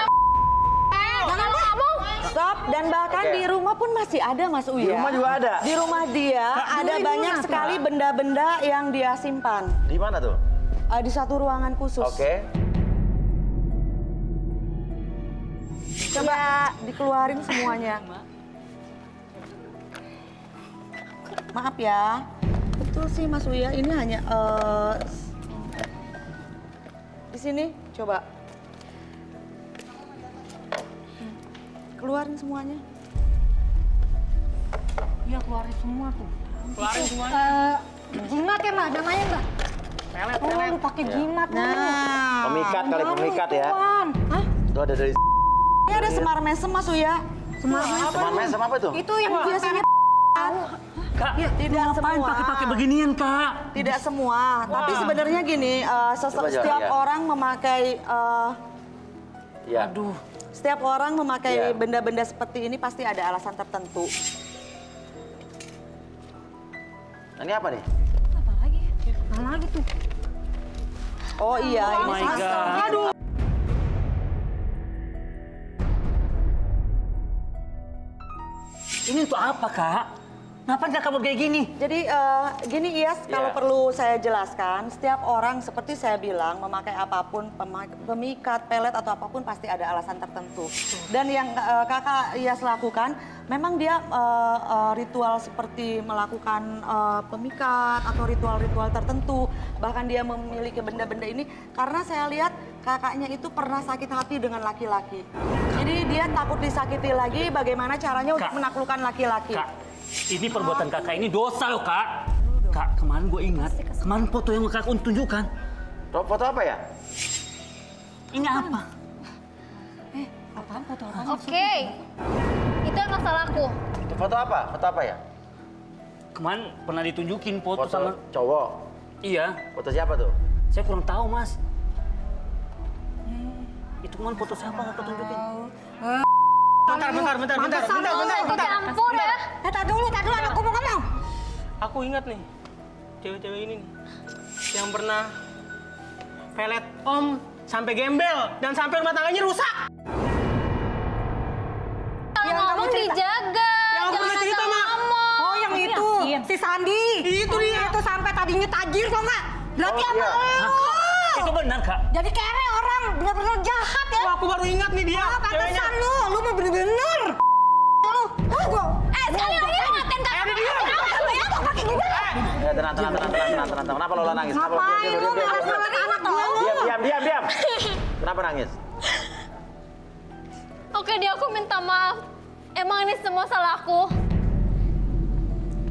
Jangan lu ngomong. Stop, dan bahkan di rumah pun masih ada Mas Uya. Di rumah juga ada? Di rumah dia ada banyak sekali benda-benda yang dia simpan. Di mana tuh? Di satu ruangan khusus. Oke. Coba dikeluarin semuanya. Maaf ya. Betul sih Mas Uya, ini hanya di sini coba. Keluarin semuanya. Iya, keluarin semua tuh. Keluarin semuanya. Jimat ya, Mbak? Namanya, Mbak? Pelet. Lu pakai jimat lu. Nah. Pemikat kali, pemikat ya. Hah? Itu ada dari Ini ada semar mesem Mas Uya. Semar mesem. Semar mesem apa itu? Itu yang biasanya Kak, tidak semua. pakai beginian, Kak? Tidak semua, tapi sebenarnya gini, setiap orang memakai Ya. setiap orang memakai benda-benda seperti ini pasti ada alasan tertentu. Ini apa nih? Mana lagi tuh? Oh iya, Oh ini my sih. God. Aduh. Ini untuk apa, Kak? Kenapa nggak kamu kayak gini? Jadi gini Iyas, kalau perlu saya jelaskan, setiap orang seperti saya bilang memakai apapun, pemikat, pelet atau apapun pasti ada alasan tertentu. Dan yang kakak Iyas lakukan, memang dia ritual seperti melakukan pemikat atau ritual-ritual tertentu. Bahkan dia memiliki benda-benda ini karena saya lihat kakaknya itu pernah sakit hati dengan laki-laki. Jadi dia takut disakiti lagi, bagaimana caranya untuk menaklukkan laki-laki. Ini perbuatan kakak ini dosa loh, Kak. Kak, kemarin gue ingat, kemarin foto yang kakak tunjukkan. Foto apa ya? Ini apa? Apaan foto apa? Oke. Itu yang masalahku. Itu foto apa? Foto apa ya? Kemarin pernah ditunjukin foto, Foto sama... cowok. Iya. Foto siapa tuh? Saya kurang tahu, Mas. Itu kemarin foto siapa kakak tunjukin? Bentar. Campur ya. Tar dulu, aku mau ngomong. Aku ingat nih, cewek-cewek ini nih, yang pernah pelet Om sampai gembel dan sampai rumah tangganya rusak. Kalau ngomong dijaga. Yang aku pernah cerita, Mak. Oh, yang itu. Si Sandi. Itu dia. Itu sampai tadinya tajir kok nggak? Berarti apa lu? Itu benar, Kak. Jadi kere orang, bener-bener jahat ya. Aku baru ingat nih dia. Oh, pantesan lu mah bener-bener. Sekali lagi lu ngatain Kak. Tenang. Kenapa Lola nangis? Ngapain lu ngelawan anak lu? Diam. Kenapa nangis? Oke, dia aku minta maaf. Emang ini semua salah aku.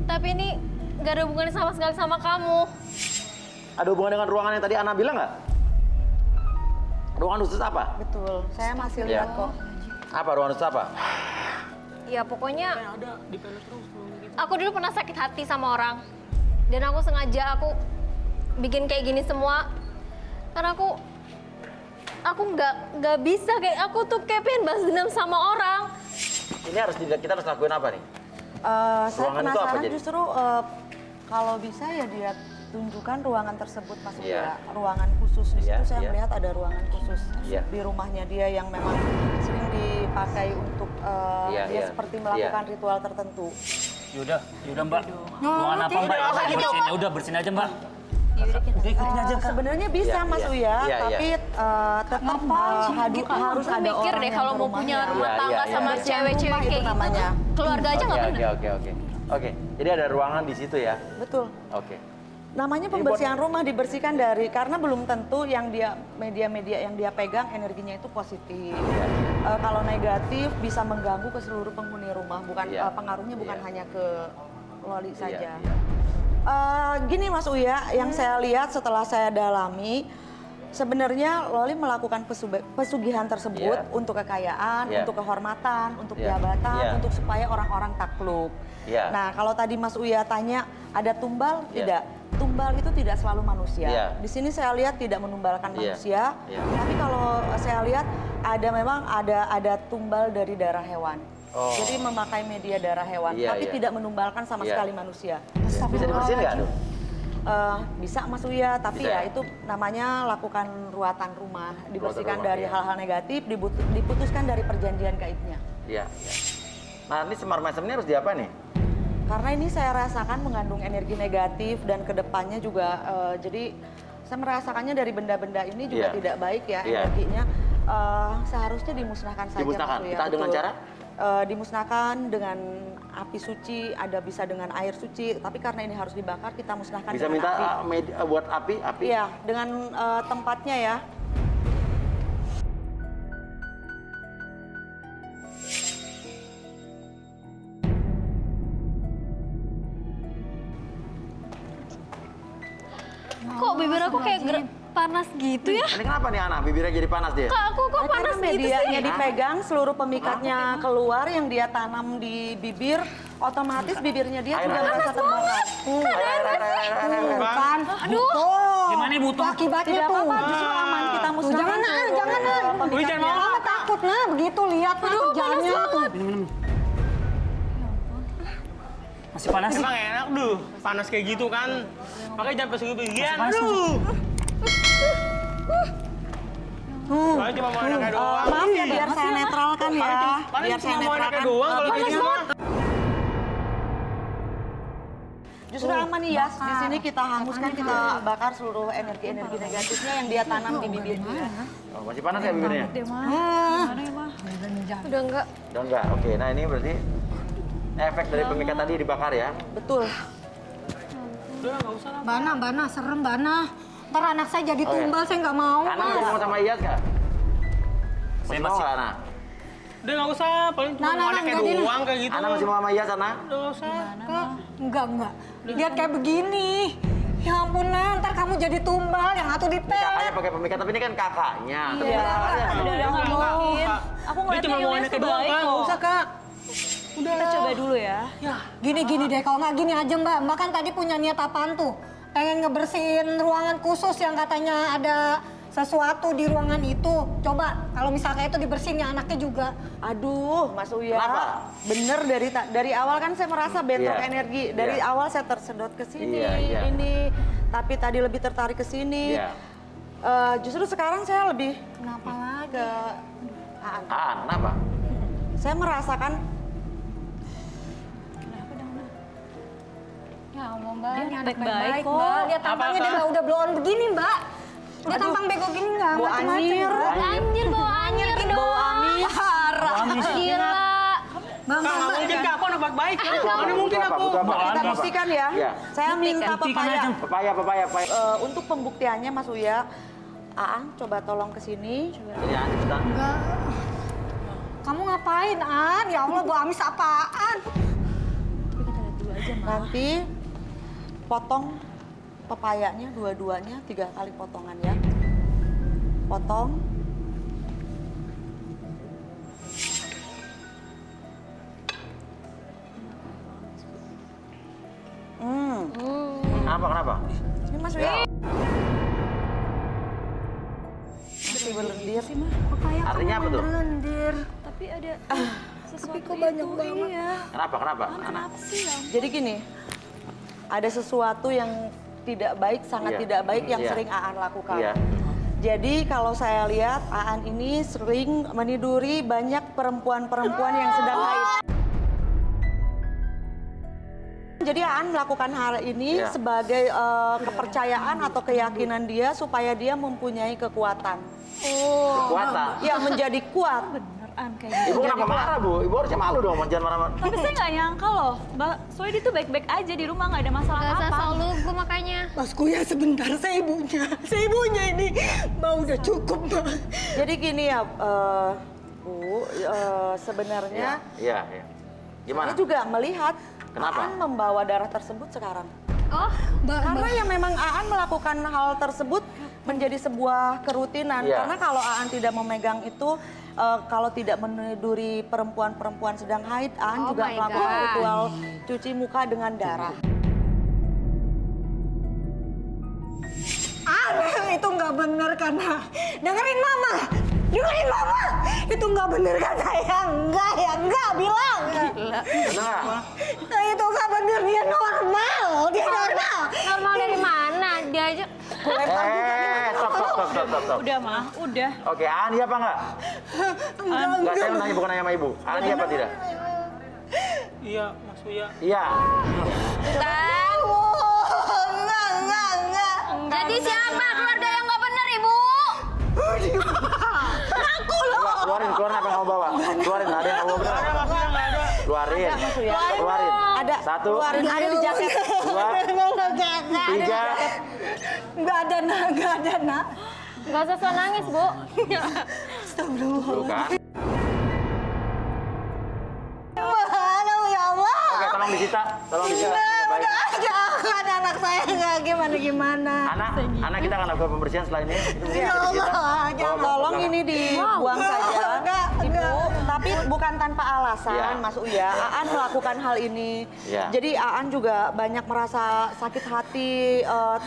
Tapi ini gak ada hubungannya sama sekali sama kamu. Ada hubungan dengan ruangan yang tadi Ana bilang nggak? Ruangan khusus apa? Betul, saya masih lihat kok. Apa ruangan khusus apa? Ya pokoknya aku dulu pernah sakit hati sama orang. Dan aku sengaja bikin kayak gini semua. Karena aku nggak bisa kayak aku tuh kayak pengen balas dendam sama orang. Ini kita harus lakuin apa nih? Saya Ruangan itu apa penasaran jadi? justru kalau bisa ya dia tunjukkan ruangan tersebut Mas Uya. Iya. Ruangan khusus di situ saya iya. melihat ada ruangan khusus Iya. di rumahnya dia yang memang sering dipakai untuk dia seperti melakukan ritual tertentu. Yaudah Mbak. Ruangan apa Mbak? Bersihin. Ya udah bersihin aja Mbak. Sebenarnya bisa Mas Uya, tapi tetap harus ada mikir orang deh yang kalau ke mau punya rumahnya. rumah tangga sama cewek-cewek kayak gitu tuh, keluarga aja nggak bener. Oke. Jadi ada ruangan di situ ya? Betul. Oke. Namanya pembersihan rumah dibersihkan karena belum tentu yang dia media-media yang dia pegang energinya itu positif. Kalau negatif bisa mengganggu ke seluruh penghuni rumah, pengaruhnya bukan hanya ke Loli saja. Gini Mas Uya, yang saya lihat setelah saya dalami, sebenarnya Loli melakukan pesugihan tersebut untuk kekayaan, untuk kehormatan, untuk jabatan, untuk supaya orang-orang takluk. Nah, kalau tadi Mas Uya tanya ada tumbal, tidak. Tumbal itu tidak selalu manusia. Di sini saya lihat tidak menumbalkan manusia, tapi kalau saya lihat memang ada tumbal dari darah hewan. Jadi memakai media darah hewan, tapi tidak menumbalkan sama sekali manusia. Bisa dibersihin nggak? Bisa Mas Uya, tapi ya itu namanya lakukan ruatan rumah, dibersihkan dari hal-hal negatif, diputuskan dari perjanjian gaibnya. Iya. Nah ini semar mesem ini harus diapa nih? Karena ini saya rasakan mengandung energi negatif dan kedepannya juga, jadi saya merasakannya dari benda-benda ini juga tidak baik ya energinya. Seharusnya dimusnahkan saja Mas Uya. Kita dengan cara? Dimusnahkan dengan api suci, bisa dengan air suci, tapi karena ini harus dibakar, kita musnahkan bisa dengan minta api. buat api? Iya, dengan tempatnya ya. Kok bibir aku kayak panas gitu ya? Ini kenapa nih anak? Bibirnya jadi panas dia? Kak, aku kok panas gitu sih? Medianya dipegang, seluruh pemikatnya keluar yang dia tanam di bibir, otomatis bibirnya dia juga merasa terbakar. Bukan. Aduh. Gimana butuh? Akibatnya tuh. Justru aman kita musnahkan. Jangan. Jangan takut nah, begitu lihat kerjanya tuh. Masih panas? Emang enak panas kayak gitu kan. Makanya jangan pesugihan. Paling cuma mau enaknya doang. Maaf ya, biar saya netralkan ya. Paling cuma mau enaknya doang kalau kayak gitu. Justru aman nih Yas, di sini kita hanguskan, kita bakar seluruh energi-energi negatifnya yang dia tanam di bibir dia. Masih panas ya bibirnya? Udah enggak. Udah enggak, oke. Nah ini berarti efek dari pemikat tadi dibakar ya? Betul. Udah nggak usah lah. Bana, serem Bana. Ntar anak saya jadi tumbal, saya nggak mau. Ana mau sama Iyas nggak? Saya mau nggak Ana? Udah nggak usah, paling cuma mau anaknya doang kayak gitu. Ana masih mau sama Iyas, Ana? Udah nggak usah. Enggak. Lihat kayak begini. Ya ampun, ntar kamu jadi tumbal yang atuh ditel. Kakaknya pakai pemikat, tapi ini kan kakaknya. Iya. Udah nggak mungkin. Aku ngeliatnya cuma mau anaknya doang, Kak. Nggak usah, Kak. Udah kita coba dulu ya. Gini deh, kalau nggak gini aja Mbak. Mbak kan tadi punya niat apaan tuh? Pengen ngebersihin ruangan khusus yang katanya ada sesuatu di ruangan itu. Coba kalau misalnya itu dibersihin ya anaknya juga. Aduh, Mas Uya. Kenapa? Bener dari awal kan saya merasa bentrok energi. Dari awal saya tersedot ke sini, ini. Tapi tadi lebih tertarik ke sini. Justru sekarang saya lebih Kenapa lagi? ke Aan. Aan, kenapa? Saya merasakan Ya Allah Mbak, Dia ini anak baik-baik baik-baik kok. Mbak. Lihat tampangnya dia udah blow on begini Mbak. Dia tampang bego gini nggak Bau macem-macem. anjir. Mbak. Anjir, bawa anjir dong. bau amis. Parah. Gila. Bang, Kak, nggak mungkin Kak, aku anak baik-baik. Mana mungkin Butuh apa? aku? Butuh apa? Kita Butuh apa? buktikan ya. Iya. Saya minta Buktikan pepaya. aja. Papaya. Untuk pembuktiannya Mas Uya, Aan coba tolong ke sini. Ini Aan, cepetan. Enggak. Kamu ngapain, An? Ya Allah, bau amis apaan? Nanti potong pepayanya dua-duanya 3 kali potongan ya. Potong. Kenapa? Ini Mas Uya. Masih berlendir. Artinya apa tuh? Berlendir. Tapi ada Tapi kok banyak banget? Iya. Kenapa? Ana? Jadi gini, ada sesuatu yang tidak baik, sangat Iya. tidak baik yang Iya. sering Aan lakukan. Iya. Jadi kalau saya lihat Aan ini sering meniduri banyak perempuan-perempuan yang sedang haid. Jadi Aan melakukan hal ini Iya. sebagai kepercayaan atau keyakinan dia supaya dia mempunyai kekuatan. Kekuatan? Ya, menjadi kuat. Beneran kayak Ibu kenapa marah, Bu? Ibu harusnya malu dong, jangan marah-marah. Tapi saya nggak nyangka loh, Mbak Soedi tuh baik-baik aja di rumah, nggak ada masalah Gak usah apa-apa. sok lugu makanya. Mas Kuya sebentar, saya ibunya. Saya ibunya ini. Mbak udah cukup, Mbak. Jadi gini ya, Bu, sebenarnya Iya. Gimana? saya juga melihat Kenapa? Aan membawa darah tersebut sekarang. Oh, Karena ya memang Aan melakukan hal tersebut menjadi sebuah kerutinan. Iya. Karena kalau Aan tidak memegang itu, kalau tidak meniduri perempuan-perempuan sedang haid, Aan juga my melakukan God. ritual cuci muka dengan darah. Itu nggak bener karena dengerin mama, itu nggak bener kan saya enggak bilang. Benar. Nah, itu nggak bener, dia normal. normal dari mana? Dia aja. Stop. Udah mah, udah. Oke, Aan iya apa enggak? Enggak, saya nanya bukan nanya sama Ibu. Aan iya apa tidak? Iya, Mas Uya. Iya. Enggak. Jadi siapa keluarga yang nggak benar, Ibu? Aku loh. Keluarin apa yang kamu bawa? Keluarin, ada yang kamu bawa? Keluarin. Keluarin. Ada. 1, Keluarin, ada di jaket. 2, 3. Enggak ada nak. Gak usah sok nangis, Bu. Tuh kan. Ya Allah. Oke, tolong disita. Baik. Jangan anak saya nggak gimana. Anak kita akan lakukan pembersihan setelah ini. Ya Allah, jangan. Tolong ini dibuang saja, Enggak. Tapi bukan tanpa alasan, Iya. Mas Uya. Aan melakukan hal ini. Iya. Jadi Aan juga banyak merasa sakit hati,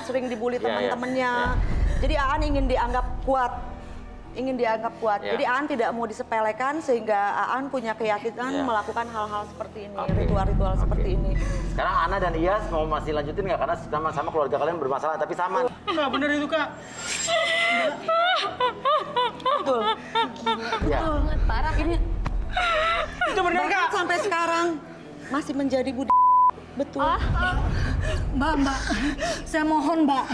sering dibully Iya, teman-temannya. iya. Jadi Aan ingin dianggap kuat. Iya. Jadi Aan tidak mau disepelekan sehingga Aan punya keyakinan Iya. melakukan hal-hal seperti ini, Oke. ritual-ritual seperti ini. Sekarang Ana dan Iyas mau masih lanjutin nggak? Karena sama-sama keluarga kalian bermasalah, tapi sama. Nggak bener itu, Kak. Betul. Iya. Parah ini. Itu bener, Bahkan Kak. sampai sekarang masih menjadi budak. Betul. Mbak, saya mohon Mbak.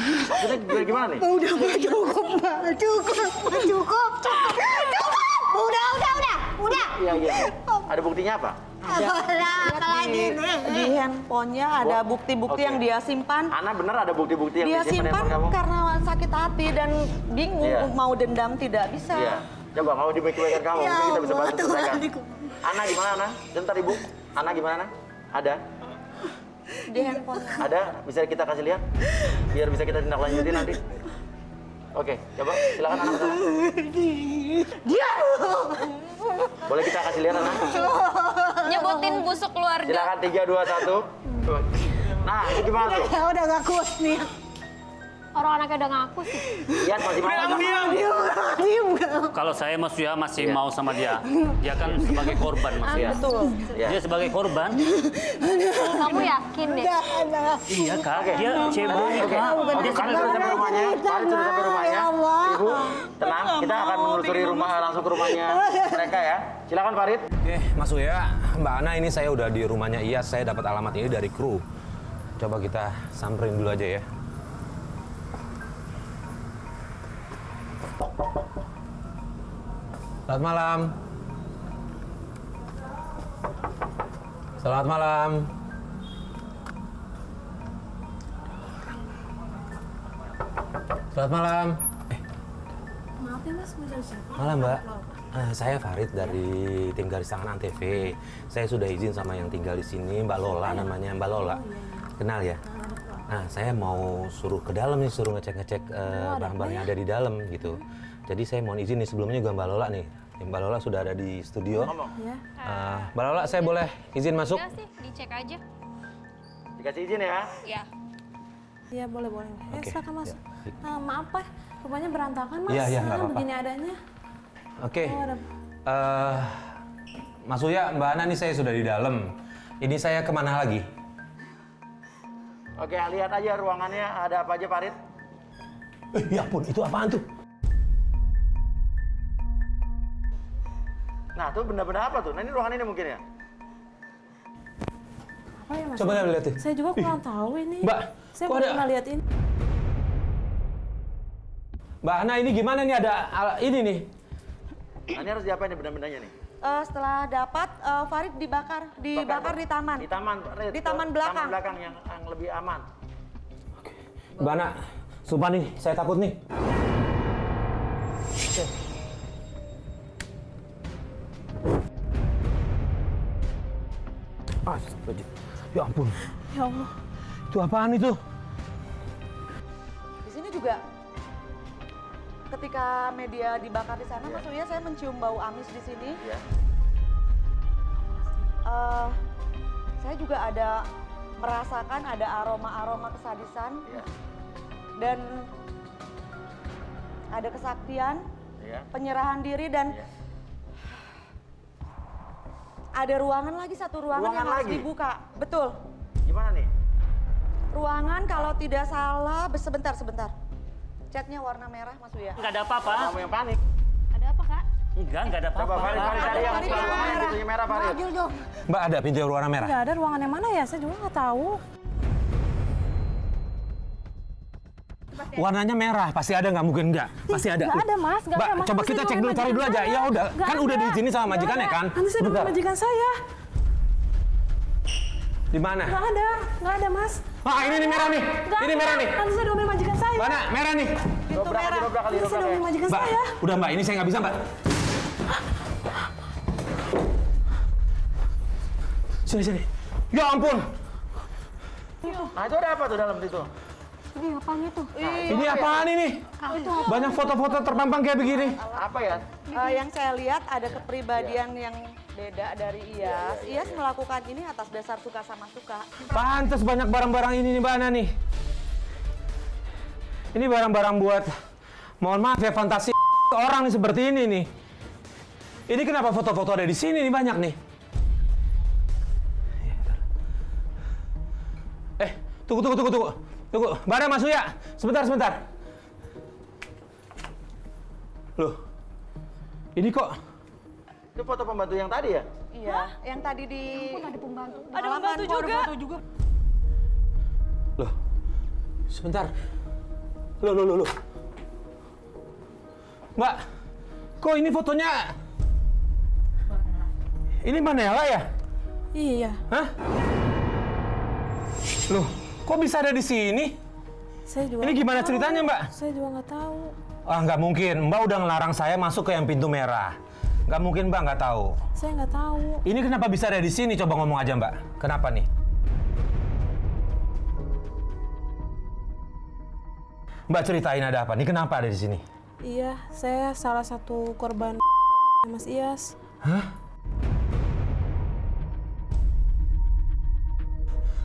Jadi gimana nih? Udah Mbak, cukup Mbak, cukup. Udah. Iya. Ada buktinya apa? Apalagi nih. Di handphonenya ada bukti-bukti Oke. yang dia simpan. Ana bener ada bukti-bukti yang Dia disimpan simpan handphone kamu? karena sakit hati dan bingung Iya. mau dendam tidak bisa. Iya. Coba mau dibagi-bagikan kamu, Ya mungkin kita bisa Allah, bantu selesaikan. Tuhan. Ana gimana, Ana? Sebentar Ibu. Ana gimana, Ana? Ada? Di handphone. Ada? Bisa kita kasih lihat? Biar bisa kita tindak lanjutin nanti. Oke, coba silakan Ana kesana. Dia. Boleh kita kasih lihat, Ana? Nyebutin busuk keluarga. Silakan 3, 2, 1. Nah, itu gimana tuh? Udah gak kuat nih. Orang anaknya udah ngaku sih. Iya, masih mau. Diam. Kalau saya Mas Yuha masih mau sama dia. Dia kan sebagai korban Mas Yuha. Betul. Dia sebagai korban. Kamu yakin deh? Iya Kak, dia cewek Kak. Oke, Farid sudah sampai rumahnya. Farid sudah sampai rumahnya. Ibu, tenang. Kita akan menelusuri rumah langsung ke rumahnya mereka ya. Silakan Farid. Oke, Mas Uya, Mbak Ana, ini saya udah di rumahnya Iyas. Saya dapat alamat ini dari kru. Coba kita samperin dulu aja ya. Selamat malam. Selamat malam. Selamat malam. Maaf ya Mas, mau cari siapa? Malam Mbak. Saya Farid dari tim Garis Tangan Antv. Saya sudah izin sama yang tinggal di sini, Mbak Lola namanya, Mbak Lola. Kenal ya? Nah, saya mau suruh ke dalam nih, suruh ngecek-ngecek barang-barang yang ada di dalam gitu. Jadi saya mohon izin nih, sebelumnya juga Mbak Lola nih. Mbak Lola sudah ada di studio. Ya. Mbak Lola, saya boleh izin masuk? Enggak sih, dicek aja. Dikasih izin ya? Iya. Iya boleh. Oke, Silakan Mas. ya. Maaf Pak, rumahnya berantakan Mas. Iya, nggak apa-apa. Begini adanya. Oke. Oh, ada. Mas Uya, Mbak Ana nih saya sudah di dalam. Ini saya kemana lagi? Oke, lihat aja ruangannya ada apa aja Farid. Ya ampun, itu apaan tuh? Nah, tuh benda-benda apa tuh? Nah, ini ruangan ini mungkin ya? Apa ya Mas? Coba lihat tuh. Saya juga kurang tahu ini. Mbak, saya kok belum ada- pernah lihat ini. Mbak Ana, ini gimana nih ada ini nih? Nah, ini harus diapain nih benda-bendanya nih? Setelah dapat, Farid dibakar di taman. Di taman, Farid. Di taman belakang. Taman belakang yang lebih aman. Mbak Ana, sumpah nih, saya takut nih. Astagfirullah. Ya ampun, Ya Allah. itu apaan itu? Di sini juga ketika media dibakar di sana, Mas Uya, saya mencium bau amis di sini. Saya juga ada merasakan ada aroma kesadisan dan ada kesaktian, penyerahan diri dan ada ruangan lagi, satu ruangan yang harus dibuka. Betul. Gimana nih? Ruangan kalau tidak salah, sebentar. Catnya warna merah, Mas Uya. Nggak ada apa-apa. Kamu yang panik. Ada apa, Kak? Nggak ada apa-apa. Coba Farid cari yang pintunya merah Farid. Mbak, ada pintu warna merah? Nggak ada ruangan yang mana ya? Saya juga nggak tahu. Warnanya merah, pasti ada, nggak mungkin nggak? Pasti ada. Nggak ada Mas, nggak Mbak, ada Mas. coba Nanti kita saya cek dulu, doain cari dulu aja. majikan Ya saya. udah, Nggak kan udah ada. diizinin sama Nggak majikannya ada. kan? Nanti saya doain majikan saya. Di mana? Nggak ada Mas. Ah, ini nih merah nih. Nggak Ini ada. merah nih. Nanti saya doain majikan saya. Mana? Merah nih. Pintu merah. Nanti saya doain majikan Mbak, saya. udah Mbak, ini saya nggak bisa Mbak. Sini. Ya ampun. Nah, itu ada apa tuh dalam situ? Ini apaan itu? Ini apaan ini? Banyak foto-foto terpampang kayak begini. Apa ya? Yang saya lihat ada kepribadian yang beda dari Iyas. Iyas melakukan ini atas dasar suka sama suka. Pantes banyak barang-barang ini nih Mbak Ana nih. Ini barang-barang buat, mohon maaf ya, fantasi orang nih seperti ini nih. Ini kenapa foto-foto ada di sini nih banyak nih? Tunggu. Mbak Ana, Mas Uya, sebentar. Loh, ini kok Itu foto pembantu yang tadi ya? Iya, yang tadi di... Ada pembantu. Ada pembantu juga. Loh, sebentar. Loh. Mbak, kok ini fotonya... Ini Manela ya? Iya. Hah? Loh, kok bisa ada di sini? Saya juga. Ini gimana nggak ceritanya, tahu. Mbak? Saya juga nggak tahu. Ah, nggak mungkin. Mbak udah ngelarang saya masuk ke yang pintu merah. Nggak mungkin, Mbak, nggak tahu. Saya nggak tahu. Ini kenapa bisa ada di sini? Coba ngomong aja, Mbak. Kenapa nih? Mbak, ceritain ada apa nih? Kenapa ada di sini? Iya, saya salah satu korban Mas Iyas. Hah?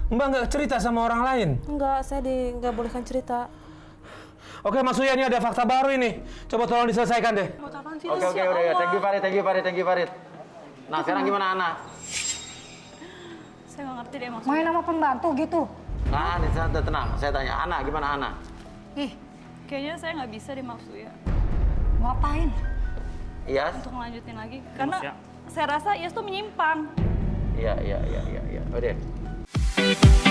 Mbak nggak cerita sama orang lain? Enggak, saya nggak bolehkan cerita. Oke, Mas Uya, ini ada fakta baru ini. Coba tolong diselesaikan deh. Oke, udah ya. Thank you Farid. Nah, sekarang gimana Ana? Saya nggak ngerti deh maksudnya. Main sama pembantu gitu. Nah, di sana tenang. Saya tanya, Ana gimana Ana? Ih, kayaknya saya nggak bisa deh maksud ya. Ngapain? Iyas? Untuk ngelanjutin lagi. Karena saya rasa Iyas tuh menyimpang. Iya. Udah.